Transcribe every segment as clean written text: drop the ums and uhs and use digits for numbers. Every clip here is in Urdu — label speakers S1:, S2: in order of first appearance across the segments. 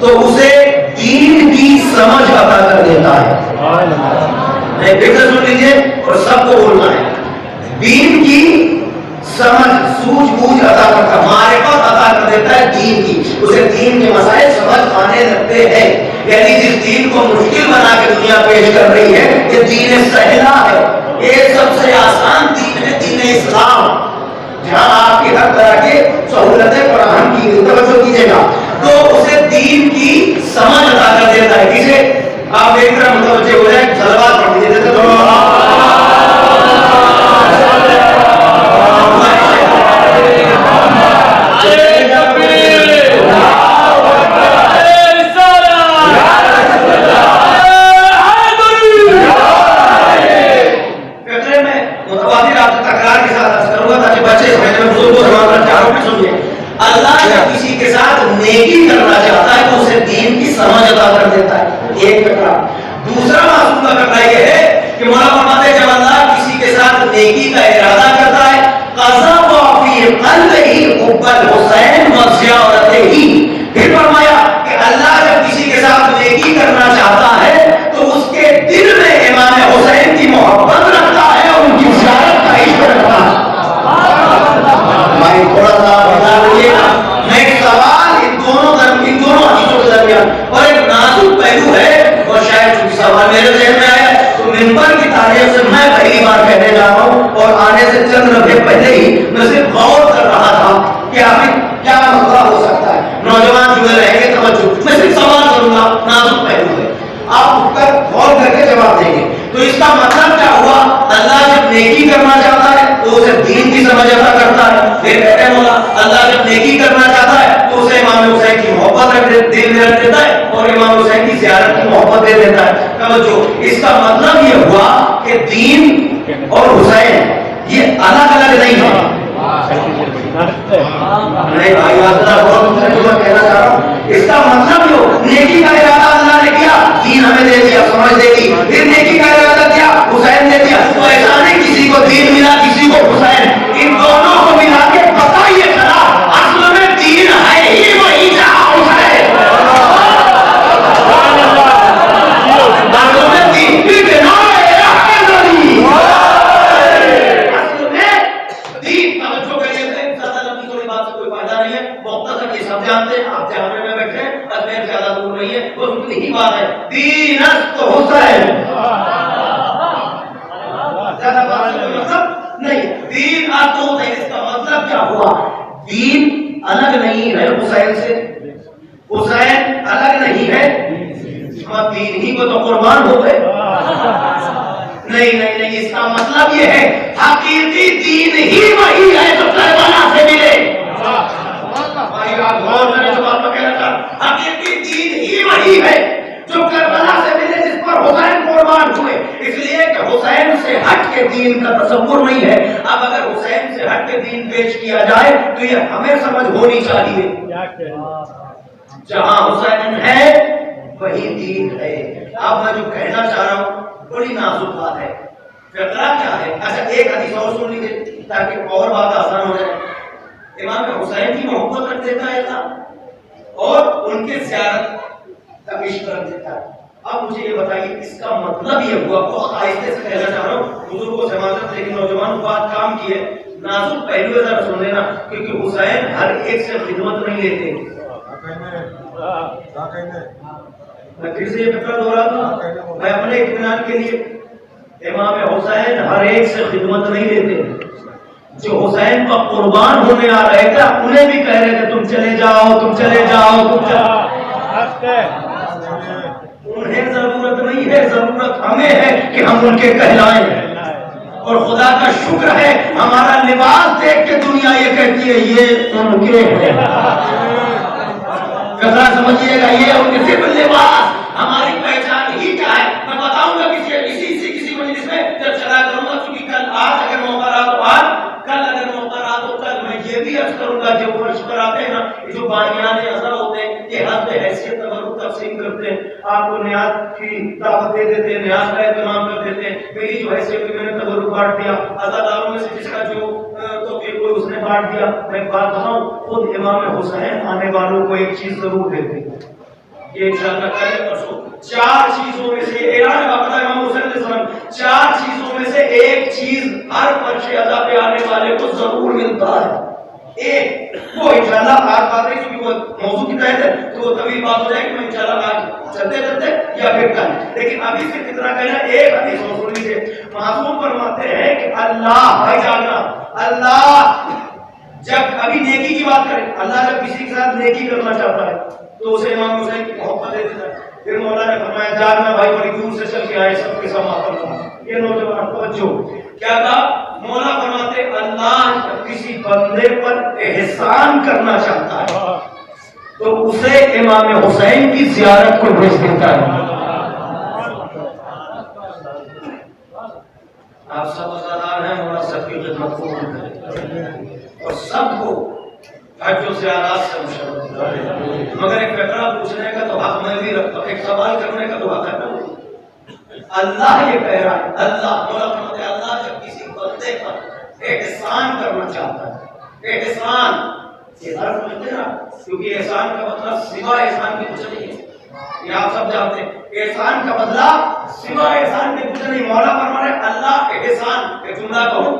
S1: تو اسے دین کی سمجھ عطا کر دیتا ہے. فکر سن لیجیے اور سب کو بولنا ہے. دین کی سمجھ سوجھ بوجھ عطا کرتا، معرفت عطا کر دیتا ہے دین کی. اسے دین کے مسائل سمجھ آنے لگتے ہیں. یعنی جس دین کو مشکل بنا کے دنیا پیش کر رہی ہے یہ دین سہلا ہے، یہ سب سے آسان دین ہے دین اسلام، جہاں آپ کی ہر طرح کے سہولتیں فراہم کی گئی. توجہ کیجیے گا. تو اسے دین کی سمجھ عطا کر دیتا ہے. کسے؟ آپ ایک طرح متوجہ ہو جائیں، صلوات پڑھ دیجیے. اللہ جب کسی کے ساتھ نیکی کرنا چاہتا ہے تو اسے دین کی سمجھ عطا کر دیتا ہے. ایک فکرہ. دوسرا معصوم کا فکرہ یہ ہے کہ مولا فرماتے ہیں جب اللہ کسی کے ساتھ نیکی کا ارادہ کرتا ہے قذف فی قلبہ حب الحسین وزیارتہ، پھر فرمایا کہ اللہ جب کسی کے ساتھ نیکی کرنا چاہتا ہے تو اس کے دل میں امام حسین کی محبت رکھتا ہے اور ان کی زیارت کا عشق رکھتا ہے. تھوڑا سا بتا دیجیے گا. میں ایک سوال ان دونوں حدیثوں کے درمیان اور ایک نازک پہلو ہے اور شاید چونکہ سوال میرے ذہن میں آیا تو منبر کی تعریف سے میں پہلی بار کہنے جا رہا ہوں اور آنے سے چند لمحے پہلے ہی میں صرف غور کر رہا تھا کہ آخر کیا مسئلہ ہو سکتا ہے. نوجوان جملے رہیں گے توجہ، میں صرف سوال کروں گا، نازک پہلو ہے، آپ اٹھ کر غور کر کے جواب دیں گے. تو اس کا مطلب کیا ہوا؟ اللہ جب نیکی کرنا چاہتا ہے تو اسے دین کی سمجھ عطا کرتا ہے. پھر کہتے ہیں مولا اللہ جب نیکی کرنا چاہتا ہے تو اسے امام حسین کی محبت دل میں رکھ دیتا ہے اور امام حسین کی زیارت کی محبت دے دیتا ہے. توجہ، اس کا مطلب یہ ہوا کہ دین اور حسین یہ الگ الگ نہیں ہے. نہیں بھائی آپ کہنا چاہ رہا ہوں، اس کا مطلب جو نیکی کا ارادہ اللہ نے کیا دین ہمیں دے دیا، سمجھ دے دی. پھر نیکی کا ارادہ کیا حسین دے دیا. تو ایسا نہیں کسی کو دین ملا کسی کو حسین، ان دونوں کو ملا کے پتہ یہ چلا اصل میں دین ہے ہی وہی جہاں حسین. اصل میں دین بھی بنا جانتے ہیں. آپ جامعے میں بیٹھے اجمیر زیادہ دور نہیں ہے، وہ اتنی ہی بات ہے. دین است حسین، زیادہ بات کا مطلب نہیں. دین است حسین، اس کا مطلب کیا ہوا؟ دین الگ نہیں ہے حسین سے، حسین الگ نہیں ہے. دین ہی کو تو قربان ہو گئے. نہیں نہیں نہیں، اس کا مطلب یہ ہے حقیقی دین ہی وہی ہے جو کربلا سے ملے. حقیقی دین ہی وہی ہے جو کربلا سے ملے، جس پر حسین قربان ہوئے. اس لیے کہ حسین سے ہٹ کے دین کا تصور نہیں ہے. اب اگر حسین سے ہٹ کے دین پیش کیا جائے تو یہ ہمیں سمجھ ہونی چاہیے جہاں حسین ہے وہی دین ہے. اب میں جو کہنا چاہ رہا ہوں بڑی نازک بات ہے. فقرہ کیا ہے؟ اچھا ایک حدیث اور سن لیجیے تاکہ اور بات آسان ہو جائے. امام حسین کی محبت رکھ دیتا ہے اللہ اور ان کے زیارت کا عشق رکھ دیتا ہے. اب مجھے یہ بتائیے اس کا مطلب یہ ہوا، بہت آہستہ سے کہنا چاہ رہا ہوں، بزرگوں سے معذرت لیکن نوجوان بات کام کی ہے، نازک پہلو ذرا سن لینا کیونکہ حسین ہر ایک سے خدمت نہیں لیتے. میں پھر سے یہ فکر دوہرا دوں میں اپنے اطمینان کے لیے، امام حسین ہر ایک سے خدمت نہیں لیتے. جو حسین کا قربان ہونے آ رہے تھے انہیں بھی کہہ رہے تھے تم چلے جاؤ تم چلے جاؤ تم چلے. انہیں ضرورت نہیں ہے، ضرورت ہمیں ہے کہ ہم ان کے کہلائیں. اور خدا کا شکر ہے ہمارا لباس دیکھ کے دنیا یہ کہتی ہے یہ ان کے ہیں. کتنا سمجھیے گا، یہ ان کے صرف لباس. ہماری پہچان ہی کیا ہے؟ میں بتاؤں گا کسی مجلس میں جب چلا کروں گا، کیونکہ کل آج اگر موقع رہا تو آج، کل اگر موقع رہا تو کل. میں یہ بھی عرض کروں گا جو فرش پر آتے ہیں نا، جو بانیان اعضاء ہوتے ہیں یہ حد حیثیت تبرک تقسیم کرتے ہیں، آپ کو نیاز کی دعوت دے دیتے ہیں، نیاز کا اہتمام کر دیتے ہیں. میری جو حیثیت کی میں نے تبرک بانٹ دیا، عزاداروں میں سے جس کا جو توفیق کوئی اس نے بانٹ دیا. میں بات بتاؤں، خود امام حسین آنے والوں کو ایک چیز ضرور دیتے ہیں. یہ انشاءاللہ کل پرسوں 4 چیزوں میں سے اعلان باقاعدہ امام حسین علیہ السلام 4 چیزوں میں سے ایک چیز ہر فرش ادا پہ آنے والے کو ضرور ملتا ہے. ایک وہ انشاءاللہ آج بات ہے کیونکہ وہ موضوع کی تحت ہے تو وہ طویل بات ہو جائے کہ میں انشاءاللہ آج چلتے چلتے یا پھر کل. لیکن ابھی سے کتنا کہنا ایک حدیث موضوع لیجیے. معصوم فرماتے ہیں کہ اللہ بھائی جاننا اللہ جب ابھی نیکی کی بات کریں اللہ جب کسی کے ساتھ نیکی کرنا چاہتا ہے تو اسے امام حسین کی محبت دے دیتا ہے. پھر مولا نے فرمایا جاگنا بھائی بڑی دور سے چل کے آئے سب کے ساتھ معاف کرنا. یہ نوجوان توجہ کیا کہا مولا فرماتے اللہ جب کسی بندے پر احسان کرنا چاہتا ہے تو اسے امام حسین کی زیارت کو بھیج دیتا ہے. آپ سب وزادار ہیں مولا سب کی خدمت کو اور سب کو حج و زیارات سے مشرف مگر ایک فقرہ پوچھنے کا تو حق میں بھی رکھتا ہوں ایک سوال کرنے کا تو حق ہے. اللہ یہ کہہ رہا ہے اللہ مولا فرماتے اللہ جب کسی بندے پر احسان کرنا چاہتا ہے احسان یہ حرف سمجھتے نا کیونکہ احسان کا مطلب سوا احسان کے کچھ نہیں ہے. یہ آپ سب جانتے ہیں احسان کا بدلہ سوا احسان کے کچھ نہیں. مولا فرما رہے اللہ احسان ایک جملہ کہوں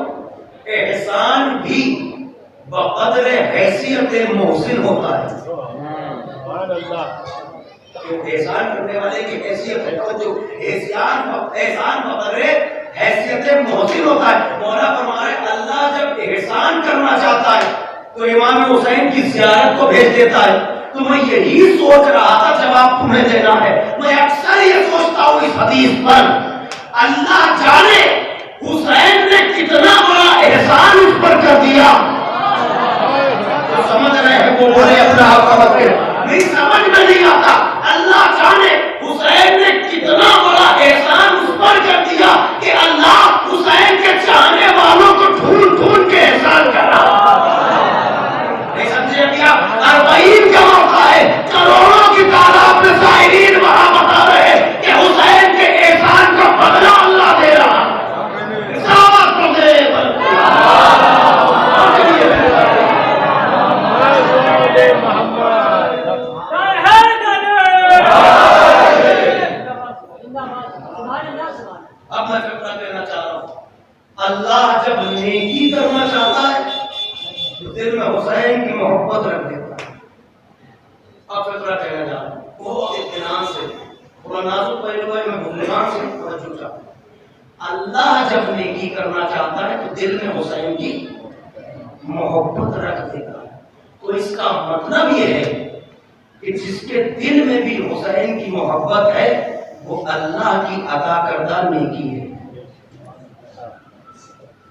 S1: احسان بھی بقدر حیثیت محسن ہوتا ہے. احسان کرنے والے کی حیثیت ہے جو احسان بقدر حیثیت محسن ہوتا ہے. مولا فرما رہے اللہ جب احسان کرنا چاہتا ہے تو امام حسین کی زیارت کو بھیج دیتا ہے. تو میں یہی سوچ رہا تھا جواب تمہیں دینا ہے. میں اکثر یہ سوچتا ہوں اس حدیث پر اللہ جانے حسین نے کتنا بڑا احسان اس پر کر دیا. جو سمجھ رہے ہیں وہ بولے اپنا آپ کا مطلب نہیں سمجھ میں نہیں آتا. اللہ جانے حسین نے کتنا بڑا احسان اس پر کر دیا کہ اللہ حسین کے چاہنے والوں کو ڈھونڈ ڈھونڈ کے احسان کر رہا. اربعین کا موقع ہے کروڑوں کی تعداد میں زائرین وہاں بتا رہے کہ حسین کے احسان کا بدلہ اللہ دے رہا. اب میں فکرہ کہنا چاہ رہا ہوں اللہ جب نیکی کرنا چاہتا ہے تو دل میں حسین کی محبت رکھ دیتا ہے. اب فکرہ کہنا چاہ رہا ہوں بہت اطمینان سے تھوڑا نازک پہلو ہے میں بھولمان سے توجہ چاہتا ہوں. اللہ جب نیکی کرنا چاہتا ہے تو دل میں حسین کی محبت رکھ دیتا ہے. تو اس کا مطلب یہ ہے کہ جس کے دل میں بھی حسین کی محبت ہے وہ اللہ کی عطا کردہ نیکی ہے.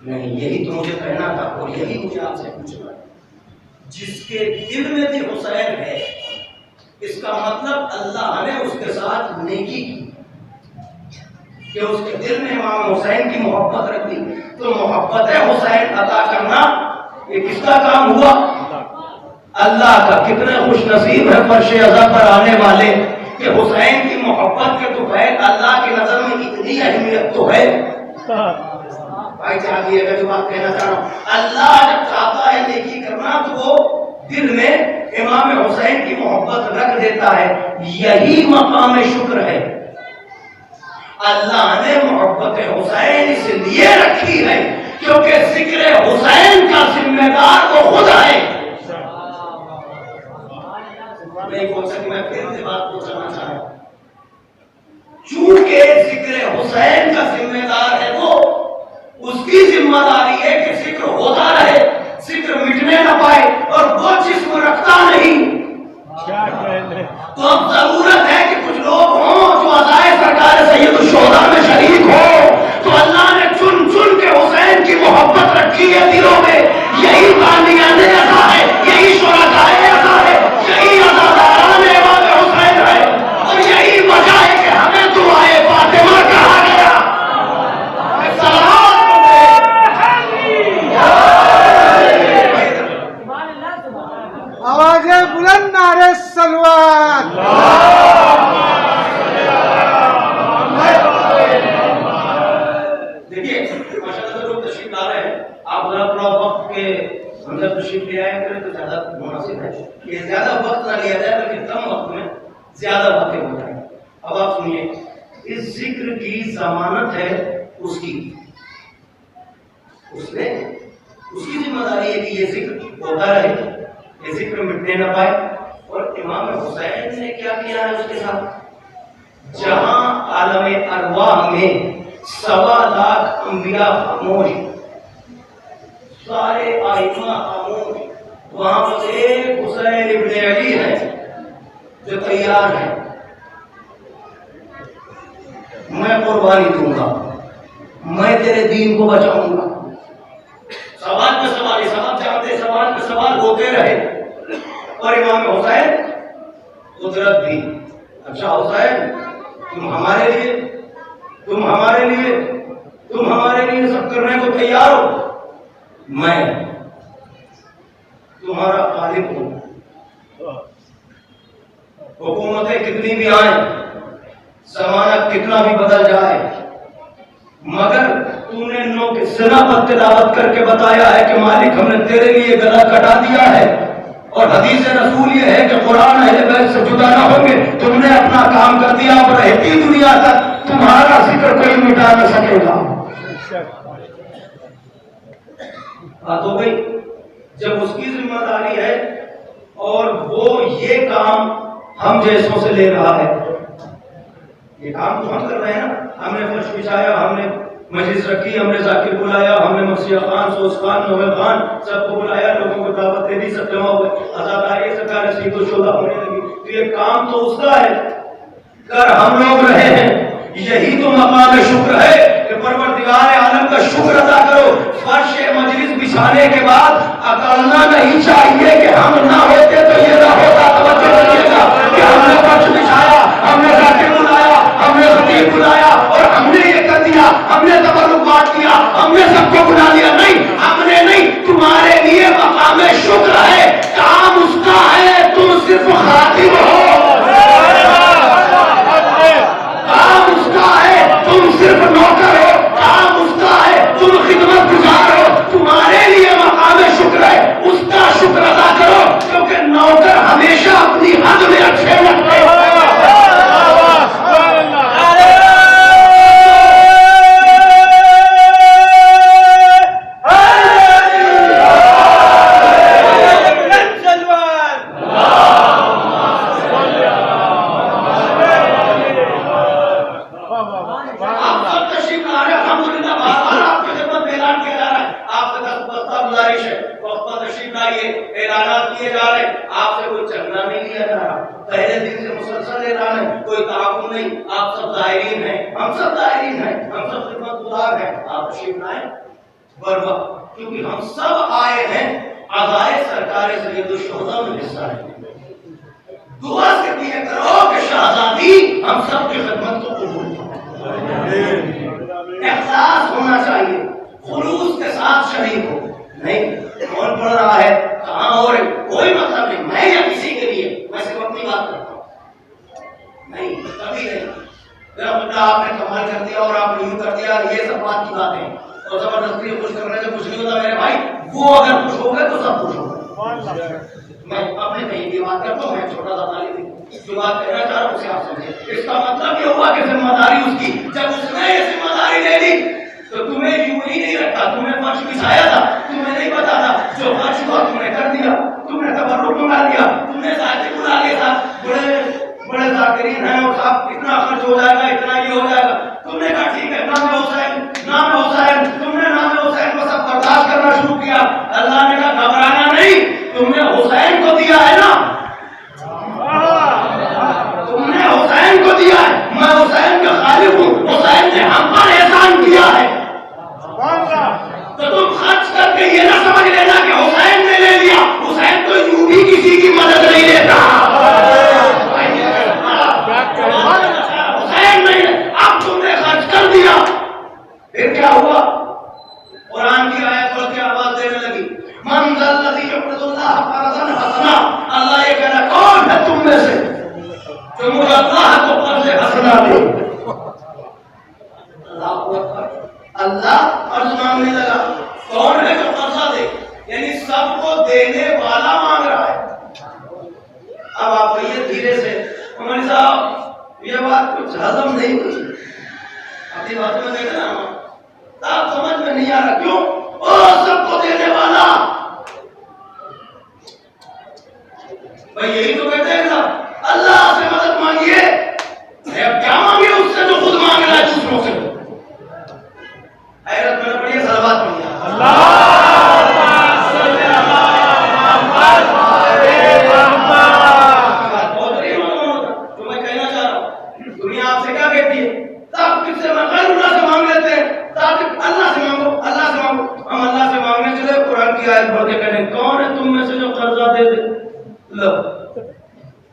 S1: نہیں یہی تو مجھے کہنا تھا اور یہی مجھے آپ سے پوچھنا ہے. جس کے دل میں بھی حسین ہے اس کا مطلب اللہ نے اس کے ساتھ نیکی کی کہ اس کے دل میں امام حسین کی محبت رکھ دی. تو محبت حسین عطا کرنا یہ کس کا کام ہوا؟ اللہ کا. کتنے خوش نصیب ہے فرش عزا پر آنے والے کہ حسین کی محبت کے تو ہے اللہ کی نظر میں اتنی اہمیت تو ہے. بھائی چاہیے گا جو بات کہنا چاہ رہا ہوں اللہ جب چاہتا ہے نیکی کرنا تو وہ دل میں امام حسین کی محبت رکھ دیتا ہے. یہی مقام شکر ہے. اللہ نے محبت حسین اس لیے رکھی ہے کیونکہ ذکر حسین کا ذمہ دار وہ خود ہے. نہیں بول سکتا میں پھر سے بات پوچھنا چاہ رہا ہوں. چونکہ ذکر حسین کا ذمہ دار ہے وہ اس کی ذمہ داری ہے کہ ذکر ہوتا رہے ذکر مٹنے نہ پائے اور وہ جسم رکھتا نہیں. تو اب ضرورت ہے کہ کچھ لوگ ہوں جو عزائے سرکار سید الشہداء میں شریک ہو. تو اللہ نے چن چن کے حسین کی محبت رکھی ہے دلوں میں. یہی باندیان عزا ہے یہی شرکائے عزا ہے یہی عزاداران امام حسین ہے اور یہی وجہ ہے کہ ہمیں دعائے فاطمہ کہا گیا.
S2: آوازیں بلند نعرے صلوات.
S1: دیکھیے ماشاءاللہ سے لوگ تشریف لا رہے ہیں. آپ ذرا تھوڑا وقت کے اندر تشریف لے آئے کریں تو زیادہ مناسب ہے کہ زیادہ وقت نہ لیا جائے بلکہ کم وقت میں زیادہ باتیں ہو رہی ہیں. اب آپ سنیے، اس ذکر کی ضمانت ہے اس کی، اس نے اس کی ذمہ داری ہے کہ یہ ذکر ہوتا رہے، یہ ذکر مٹنے نہ پائے. اور امام حسین نے کیا کیا ہے اس کے ساتھ؟ جہاں عالم ارواح میں 1.25 انبیاء خاموش، سارے ائمہ خاموش، وہاں پر ایک حسین ابن علی ہے جو تیار ہے، میں قربانی دوں گا، میں تیرے دین کو بچاؤں گا. سوال پہ سوال، سوال جانتے سوال پہ سوال ہوتے رہے. اور امام حسین قدرت بھی، اچھا حسین تم ہمارے لیے سب کرنے کو تیار ہو، میں تمہارا خالق ہوں. حکومتیں کتنی بھی آئیں، زمانہ کتنا بھی بدل جائے، مگر تو نے نو کے سنا پر تلاوت کر کے بتایا ہے کہ مالک ہم نے تیرے لیے گلا کٹا دیا ہے. اور حدیث رسول یہ ہے کہ قرآن اہل بیت سے جدا نہ ہوں گے. تم نے اپنا کام کر دیا، اب رہتی دنیا تک تمہارا ذکر کوئی مٹا نہ سکے گا. بات ہو گئی. جب اس کی ذمہ داری ہے اور وہ یہ کام ہم جیسوں سے لے رہا ہے، یہ کام تو ہم کر رہے ہیں نا. ہم نے فرش بچھایا، ہم نے مجلس رکھی، ہم نے ذاکر بلایا، ہم نے مسیح خان، سوس خان، نوے خان سب کو بلایا، لوگوں کو دعوت دے دی، سب جمع ہوئے، عزاداری سرکار نصیب و شعبہ ہونے لگی. تو یہ کام تو اس کا ہے، کر ہم لوگ رہے ہیں. یہی تو مقام شکر ہے کہ پروردگار عالم کا شکر ادا کرو. فرش مجلس بچھانے کے بعد اکڑنا نہیں چاہیے کہ ہم نہ ہوتے تو یہ نہ ہوتا. توجہ کریے گا کہ ہم نے فرش بچھایا، ہم نے ذاکر بلایا، ہم نے خطیب بلایا اور ہم نے یہ کر دیا، ہم نے تبرک بانٹ دیا، ہم نے سب کو بلا لیا. نہیں، ہم نے نہیں. تمہارے لیے مقام شکر ہے، کام اس کا ہے، تم صرف خاتم ہو. کام اس کا ہے، تم صرف نوکر ہو. کام اس کا ہے، تم خدمت گزار ہو. تمہارے لیے مقام شکر ہے، اس کا شکر ادا کرو، کیونکہ نوکر ہمیشہ اپنی حد میں اچھے لگتے ہیں. کیونکہ ہم سب آئے ہیں عزائے سرکار سید الشہداء میں حصہ ہے. دعا سے یہ کرو کہ شہزادی ہم سب کی خدمت کو قبول کرو. احساس ہونا چاہیے، خلوص کے ساتھ شریک ہو. نہیں کون پڑھ رہا ہے، کہاں ہو رہے، کوئی مطلب نہیں. میں یا کسی کے لیے میں صرف اپنی بات کرتا ہوں. نہیں، کبھی نہیں. آپ نے کمال کر دیا اور آپ نے یوں کر دیا، یہ سب بات کی بات ہے. اور زبردستی خوش کرنے سے کچھ نہیں ہوتا میرے بھائی. وہ اگر خوش ہو گئے تو سب خوش ہو گئے. میں اپنے کہیں کی بات کرتا ہوں، میں چھوٹا سا طالب ہوں، جو بات کہنا چاہ رہا ہوں اسے آپ سمجھیں. اس کا مطلب یہ ہوا کہ ذمہ داری اس کی. جب اس نے یہ ذمہ داری لے لی تو تمہیں یوں ہی نہیں رکھا. تمہیں فرش بچھایا تھا، تمہیں نہیں پتا تھا، جو فرش ہوا تم نے کر دیا. تم نے تبرک بنا لیا، تم نے ذاکر بنا لیا تھا. بڑے ذاکرین ہیں اور صاحب اتنا خرچ ہو جائے گا، اتنا یہ ہو جائے گا. تم نے کہا ٹھیک ہے، نام حسین، نام حسین. تم نے نام حسین کو سب برداشت کرنا شروع کیا. اللہ نے کہا گھبرانا نہیں، تم نے حسین کو دیا ہے نا، تم نے حسین کو دیا ہے. میں حسین کا خالق ہوں، حسین نے ہم پر احسان کیا ہے. تو تم خرچ کر کے یہ نہ سمجھ لینا کہ حسین نے لے لیا. حسین تو یوں بھی کسی کی مدد نہیں لیتا. حسین نہیں، اب تم نے خرچ کر دیا. پھر کیا ہوا؟ قرآن کی آیت پڑھ کے آواز دینے لگی، من ذا الذی یقرض اللہ قرضا حسنا. اللہ یہ کہنا کون ہے تم میں سے جو مجھے اللہ کو قرض حسنا دے. اللہ قرض مانگنے لگا. کون ہے جو قرضہ دے؟ یعنی سب کو دینے والا مانگ رہا ہے. اب آپ یہ دھیرے سے عمر صاحب یہ بات کچھ ہضم نہیں ہوئی اپنی باتوں میں دیکھنا آپ سمجھ میں نہیں آ رہا کیوں اور سب کو دینے والا بھائی یہی تو کہتے ہیں نا اللہ سے مدد مانگیے اب کیا مانگے اس سے جو خود مانگ رہا ہے دوسروں سے حیرت میں پڑھیے صلوات پڑھیے کون ہے تم میں سے جو قرضہ دے دے لو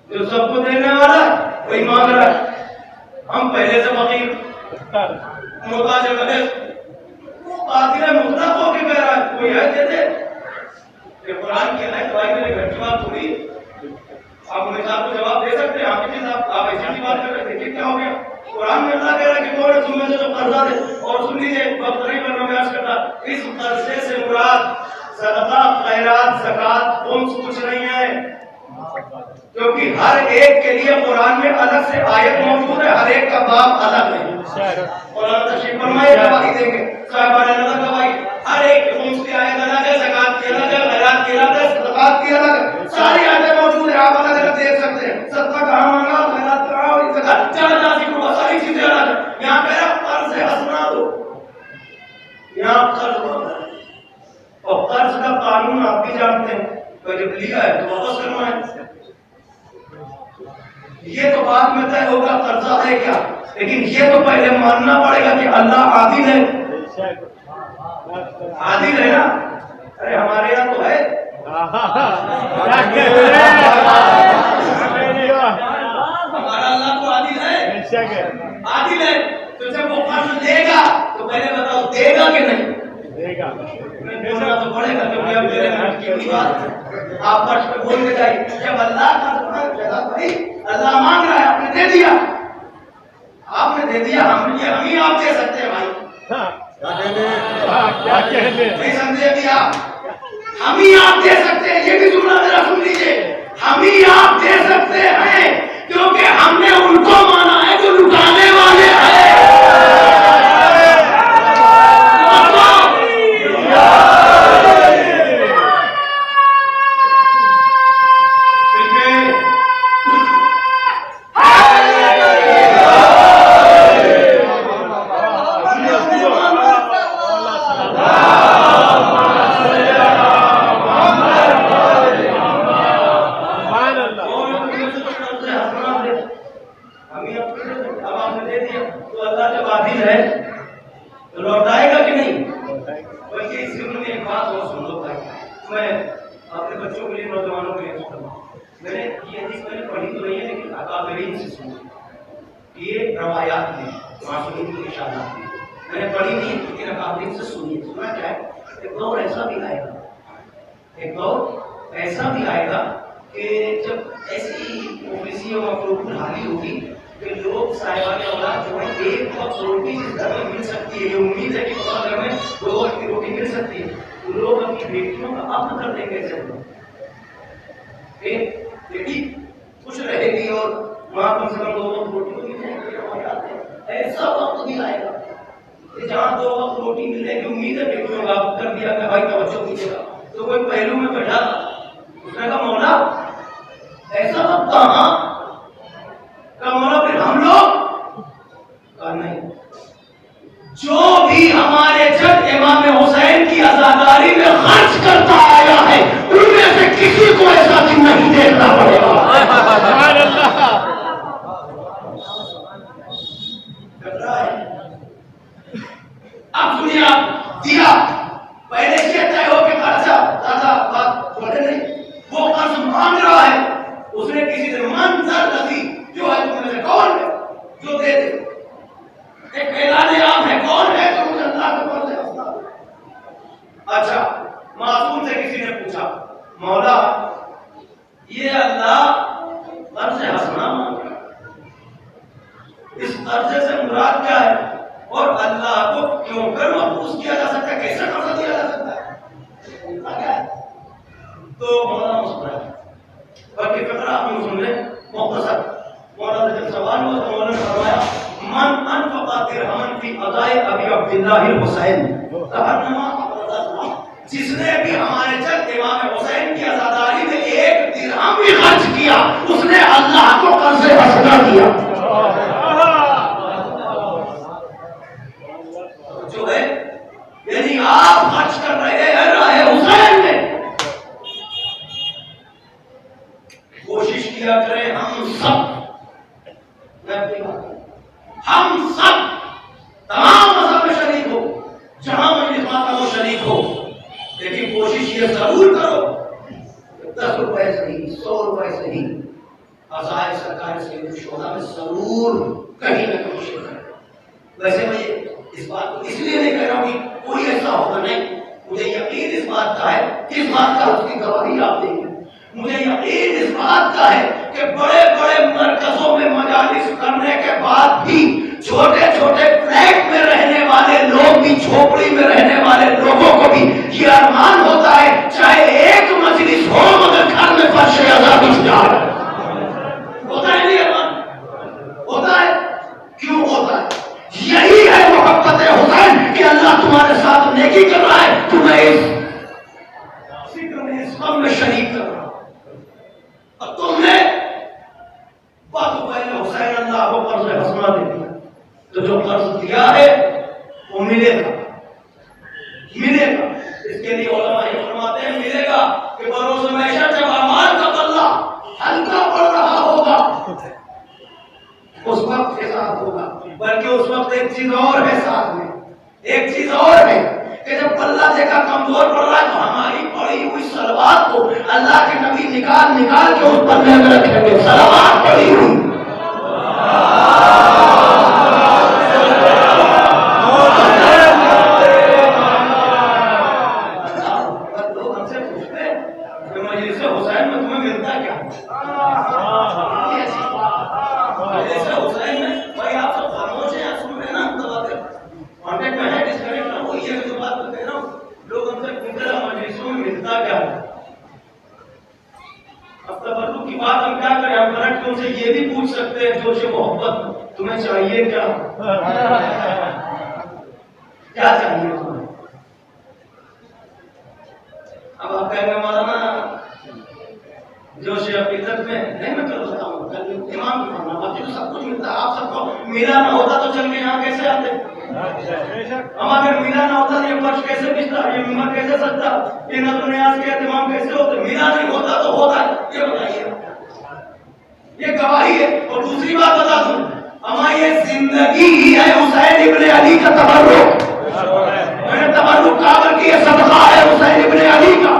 S1: جو سب کو دینے والا ہے وہی مانگ رہا ہے ہم پہلے سے فقیر محتاج ہے قاتل مطلق ہو کے کہہ رہا ہے کوئی ہے دے دے یہ قرآن کی ہے دعائی کے لیے گھر کی بات تھوڑی آپ ہمیں صاحب کو جواب دے سکتے ہیں آپ کی صاحب آپ ایسی کی بات کر رہے دیکھیے کیا ہو گیا قرآن میں اللہ کہہ رہا ہے کہ کون ہے تم میں سے جو قرضہ دے اور سن لیجیے وقت نہیں کرنا میں عرض کرتا اس قرضے سے مراد صدقہ خیرات زکات خمس کچھ نہیں ہے کیونکہ ہر ایک کے لیے قرآن میں الگ سے آیت موجود ہے ہر ایک کا باب الگ ہے قرآن تشریف فرمائے گواہی دیں گے صاحبان اللہ گواہی ہر ایک خمس کی آیت الگ ہے زکات کی الگ ہے خیرات کی الگ ہے صدقات کی الگ ہے ساری آیتیں موجود ہیں آپ الگ الگ دیکھ سکتے ہیں صدقہ کہاں مانگا خیرات کہاں زکات چار ذکر ہوا ساری چیزیں الگ ہیں یہاں کہہ رہا قرض حسنہ دو یہاں قرض اور قرض کا قانون آپ بھی جانتے ہیں کہ جب لیا ہے تو واپس کرنا ہے یہ تو بعد میں طے ہوگا قرضہ ہے کیا لیکن یہ تو پہلے ماننا پڑے گا کہ اللہ عادل ہے عادل ہے نا ارے ہمارے یہاں تو ہے ہمارا اللہ تو عادل ہے عادل ہے تو جب وہ قرض دے گا تو پہلے بتاؤ دے گا کہ نہیں دے گا تو پڑے گا کہ اب میرے گھر کی بات آپ فرش پہ بول کے جائیے جب اللہ کا بھائی اللہ مانگ رہا ہے آپ نے دے دیا ہم ہی آپ دے سکتے ہیں بھائی نہیں سمجھے بھی آپ ہم ہی آپ دے سکتے ہیں یہ بھی سننا میرا سن لیجیے ہم ہی آپ دے سکتے ہیں کیونکہ ہم نے ان کو مانا ہے جو لٹانے والے ہیں ایسا بھی آئے گا کہ جب ایسی اوبیسی اور مفلوق حالی ہوگی کہ لوگ صاحبان اولاد جو ہے ایک وقت روٹی جس گھر میں مل سکتی ہے یہ امید ہے کہ پورا گھر میں 2 وقت کی روٹی مل سکتی ہے لوگ اپنی بیٹیوں کا عفو کر دیں گے ایک بیٹی خوش رہے گی اور ماں کم سے کم 2 وقت روٹی مل جائے گی ایسا وقت بھی آئے گا کہ جہاں 2 وقت روٹی ملنے کی امید ہے بیٹیوں کا عفو کر دیا کہ بھائی توجہ کیجیے گا تو کوئی پہلو میں بیٹھا تھا اس نے کہا مولا ایسا وقت کہاں کہا مولا پھر ہم لوگ کہا نہیں جو بھی ہمارے جد امام حسین کی عزاداری میں خرچ کرتا آیا ہے ان میں سے کسی کو ایسا دن نہیں دیکھنا پڑے گا اب سنیے آپ دیا پہلے یہ طے ہو کے قرضہ دادا بات بولے نہیں وہ قرض مانگ رہا ہے اس نے کسی سے منظر نظی جو ہے تم میں سے کون ہے جو دے دے ایک اعلان عام ہے کون ہے جو مجھے اللہ کے قرض ہے اچھا معصوم سے کسی نے پوچھا مولا یہ اللہ قرض حسنہ مانگ رہا ہے اس قرضے سے مراد کیا ہے اور اللہ کو کیوں کر محفوظ کیا جا سکتا ہے کیسے قرضہ دیا جا سکتا ہے تو مولانا مسکرایا باقی فقرہ آپ نے سن لیں مختصر مولانا جب سوال ہوا تو مولانا نے فرمایا من انفق درہمن فی اداء ابی عبداللہ الحسین کہنما اقرض اللہ، جس نے بھی ہمارے چند امام حسین کی عزاداری میں ایک درہم بھی خرچ کیا اس نے اللہ کو قرض حسنہ دیا. جو ہے یعنی آپ خرچ کر رہے ہیں راہ حسین میں، کوشش کیا کریں ہم سب تمام مذہب میں شریک ہو، جہاں مجلس ماتا ہو شریک ہو، لیکن کوشش یہ ضرور کرو 10 روپے صحیح 100 روپے صحیح عزائے سرکار سے شہداء میں ضرور کہیں نہ کہیں شرکت کرو. ویسے میں اس بات کو اس لیے نہیں کہہ رہا ہوں کہ کوئی ایسا ہوگا، نہیں، مجھے یقین اس بات کا ہے، کس بات کا اس کی گواہی آپ دیں گے. مجھے یقین اس بات کا ہے کہ بڑے بڑے مرکزوں میں مجالس کرنے کے بعد بھی چھوٹے چھوٹے فلیٹ میں رہنے والے لوگ بھی، جھوپڑی میں رہنے والے لوگوں کو بھی یہ ارمان ہوتا ہے چاہے ایک مجلس ہو مگر گھر میں فرش عزا بچھ جائے. ہوتا ہے نہیں ارمان؟ ہوتا ہے. کیوں ہوتا ہے؟ یہی ہے محبت حسین کہ اللہ تمہارے ساتھ نیکی کر رہا ہے، تمہیں اس فکر میں اس غم میں شریک کر رہا ہے. اور تم نے باتوں پہلے حسین اللہ کو قرض حسنہ دے دیا، تو جو قرض دیا ہے وہ ملے گا. اس کے لیے علماء یہ فرماتے ہیں ملے گا کہ بروز معیشت جب اعمال کا پلہ ہلکا پڑ رہا ہوگا اس وقت کے ساتھ ہوگا. بلکہ اس وقت ایک چیز اور ہے ساتھ میں، ایک چیز اور ہے کہ جب پلہ دیکھا کمزور پڑ رہا ہے تو ہماری پڑی ہوئی صلوات کو اللہ کے نبی نکال کے اس پلے میں رکھیں گے. صلوات پڑی ہوئی لوگ ہم سے پوچھتے ہیں کہ مجلس حسین میں تمہیں ملتا کیا؟ مجلس حسین میں بھائی آپ سب خاموش ہیں، آپ سن رہے ہیں نا، کانٹیکٹ میں ہے، ڈسکنیکٹ نہ ہو. یہ جو بات کہہ رہا ہوں لوگ ہم سے پوچھ رہے ہیں مجلسوں میں ملتا کیا ہے. اب تبرک کی بات ہم کیا کریں، ہم کرنٹ کے ان سے یہ بھی پوچھ سکتے ہیں جوش محبت تمہیں چاہیے کیا؟ کیا چاہیے تمہیں؟ اب آپ کہیں گے مولانا جوش عقیدت میں نہیں، میں کر سکتا ہوں امام کی فرما باقی تو سب کچھ ملتا ہے. آپ سب کو میرا نہ ہوتا تو چل کے یہاں کیسے آتے؟ ہم اگر میرا نہ ہوتا تو یہ فرش کیسے بچتا، یہ ممبر کیسے سجتا، یہ نظر و نیاز کے اہتمام کیسے ہوتے؟ میرا نہیں ہوتا تو ہوتا ہے. یہ بتائیے، یہ گواہی ہے. اور دوسری بات بتا دوں، ہماری یہ زندگی ہی ہے حسین ابن علی کا تبرک. میں نے تبرک کہا کہ یہ صدقہ ہے حسین ابن علی کا.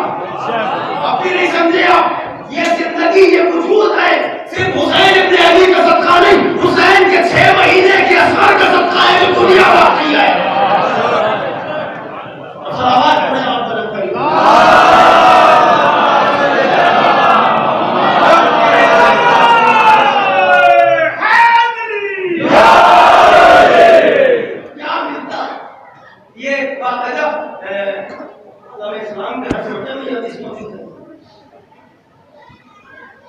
S1: اب بھی نہیں سمجھے آپ؟ یہ زندگی، یہ وجود ہے صرف حسین ابن علی کا صدقہ نہیں، حسین کے 6 مہینے کے اثر کا صدقہ ہے جو دنیا باقی ہے. صلوات پڑھیں آپ بلند کریں. کیا ملتا ہے؟ یہ باقاعدہ اسلام کے ہر فرقے میں یہ حدیث موجود ہے.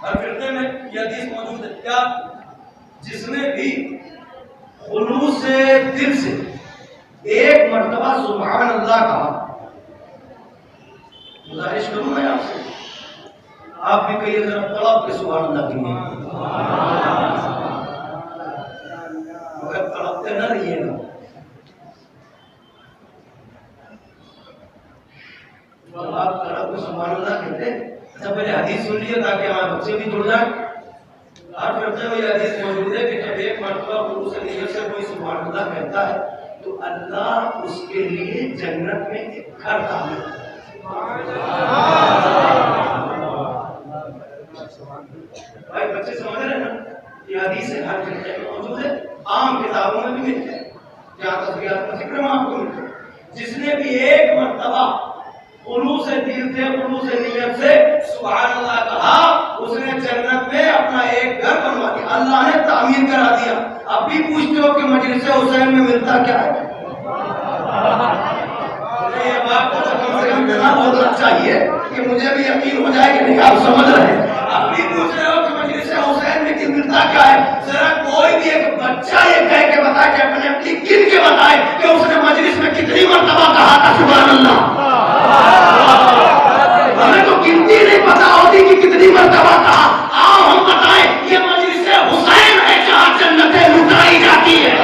S1: ہر فرقے میں یہ حدیث موجود ہے. کیا؟ جس نے بھی خلوص دل سے ایک مرتبہ سبحان اللہ کہا، گزارش کروں میں آپ سے، آپ بھی کہیے ذرا تڑپ کے سبحان اللہ کہیے، مگر تڑپتے نہ رہیے گا. آپ تڑپ کے سبحان اللہ کہتے ہیں. اچھا پہلے حدیث سن لیے تاکہ ہمارے بچے بھی جڑ جائیں. ہر فرقے میں یہ حدیث موجود ہے کہ جب ایک مرتبہ خلوص نیت سے کوئی سبحان اللہ کہتا ہے تو اللہ اس کے لیے جنت میں ایک گھر تعمیر کرتا ہے. بھائی بچے سمجھ رہے ہیں نا؟ یہ حدیث ہر فرقے میں موجود ہے، عام کتابوں میں بھی ملتے ہیں، جہاں تصویرات کا ذکر میں آپ کو ملتا ہے. جس نے بھی ایک مرتبہ خلوص دل سے، خلوص نیت سے سبحان اللہ کہا، اس نے جنت میں اپنا ایک گھر بنوا دیا، اللہ نے تعمیر کرا دیا. اب بھی پوچھتے ہو کہ مجلس حسین میں ملتا کیا ہے؟ یہ بات کو کم سے کم اتنا بولنا چاہیے کہ مجھے بھی یقین ہو جائے کہ نہیں آپ سمجھ رہے ہیں. اب بھی پوچھ رہے ہو کہ مجلس حسین میں ملتا کیا ہے؟ بچہ یہ کہہ کے بتائے کہ اپنے اپنی گن کے بتائے کہ اس نے مجلس میں کتنی مرتبہ کہا تھا سبحان اللہ. ہمیں تو گنتی نہیں پتا ہوتی کہ کتنی مرتبہ کہا. آؤ ہم بتائیں یہ مجلس حسین ہے جہاں جنتیں لٹائی جاتی ہے.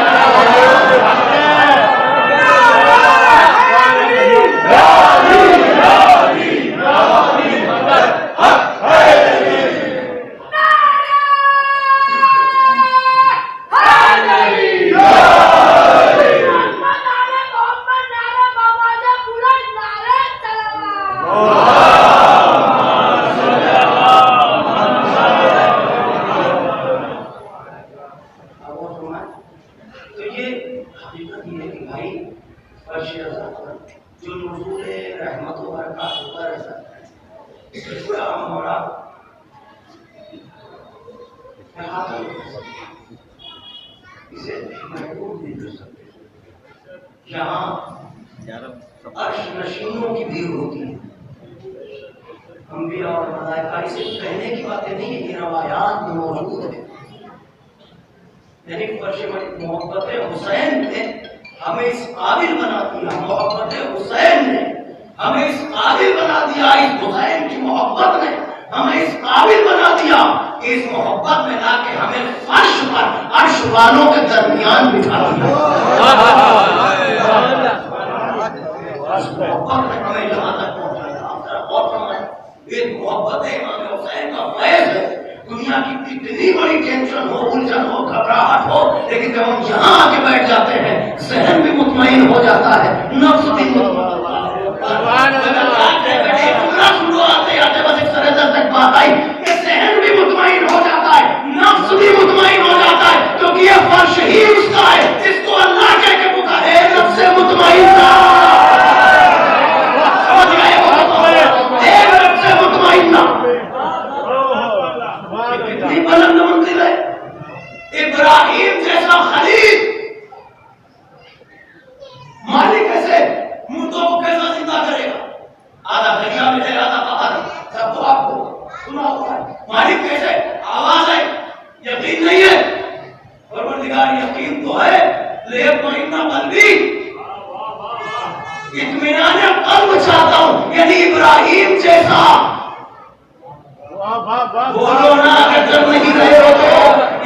S1: جو نزول رحمت و برکات ہوتا رہتا ہے اس کا ہمارا اسے محبوب نہیں کر سکتے. یہاں عرش نشینوں کی بھیڑ ہوتی ہے. انبیاء اور ملائکہ اسے کہنے کی باتیں نہیں ہیں, یہ روایات میں موجود ہے. یعنی فرش محبت حسین نے ہمیں اس قابل بنا دیا, محبت حسین نے ہمیں اس قابل بنا دیا, اس حسین کی محبت نے ہمیں اس قابل بنا دیا کہ اس محبت میں لا کے ہمیں فرش پر عرش والوں کے درمیان بٹھا دیا. محبت نے ہمیں یہاں تک پہنچایا. آپ ذرا غور فرمائیں, یہ محبت امام حسین کا فیض ہے. دنیا کی کتنی بڑی ٹینشن ہو, الجھن ہو, گھبراہٹ ہو, لیکن جب ہم یہاں آ کے بیٹھ جاتے ہیں ذہن بھی مطمئن ہو جاتا ہے, نفس بھی مطمئن ذہن بھی مطمئن ہو جاتا ہے, نفس بھی مطمئن ہو جاتا ہے, کیونکہ یہ فرش ہی اس کا ہے جس کو اللہ کہہ کے پکارے نفس مطمئنہ. سمجھ گئے ایک نفس مطمئنہ کتنی بلند منزل ہے. ابراہیم جیسا خلیل مالک کیسے مردوں کو کیسا زندہ کرے گا؟ آدھا دریا میں ہے, آدھا باہر, سب تو آپ کو سنا ہوا ہے. مالک کیسے آواز ہے, یقین نہیں ہے. پروردگار یقین تو ہے, لیطمئن قلبی, اطمینان قلب چاہتا ہوں. یعنی ابراہیم جیسا بولو نا, اگر جب نہیں رہے ہو تو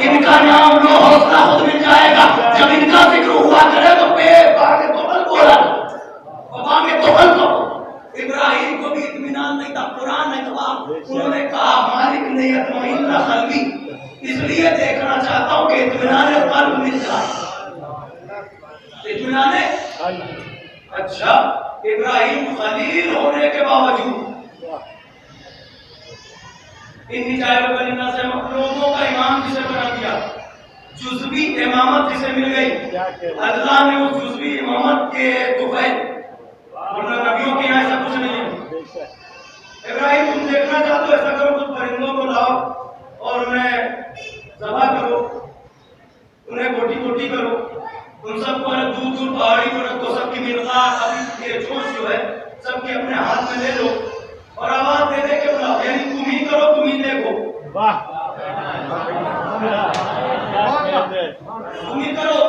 S1: ان کا نام لو, حوصلہ خود مل جائے گا. جب ان کا ذکر ہوا کرے تو باغ توبل بولا, باغ توبل کو. ابراہیم کو بھی اطمینان نہیں تھا. قرآن نے جواب انہوں نے کہا مالک نے اطمئن قلبی, اس لیے دیکھنا چاہتا ہوں کہ اطمینان قلب مل جائے. اطمینان اچھا, ابراہیم خلیل ہونے کے باوجود انی جائے بلینا سے لوگوں کا امام جسے بنا دیا, جزوی امامت جسے مل گئی. اللہ نے اس جزوی امامت کے توفے, ورنہ نبیوں کے یہاں ایسا کچھ نہیں ہے. ابراہیم تم دیکھنا چاہتے ہو, ایسا کرو کچھ پرندوں کو لاؤ اور انہیں ذبح کرو, انہیں بوٹی بوٹی کرو, ان سب کو دور دور پہاڑی کو رکھو, سب کی مرغات ابھی یہ جوش جو ہے سب کے اپنے ہاتھ میں لے لو اور آواز دے دے کے بلاؤ. یعنی تم ہی کرو, تم ہی دیکھو, تم ہی کرو,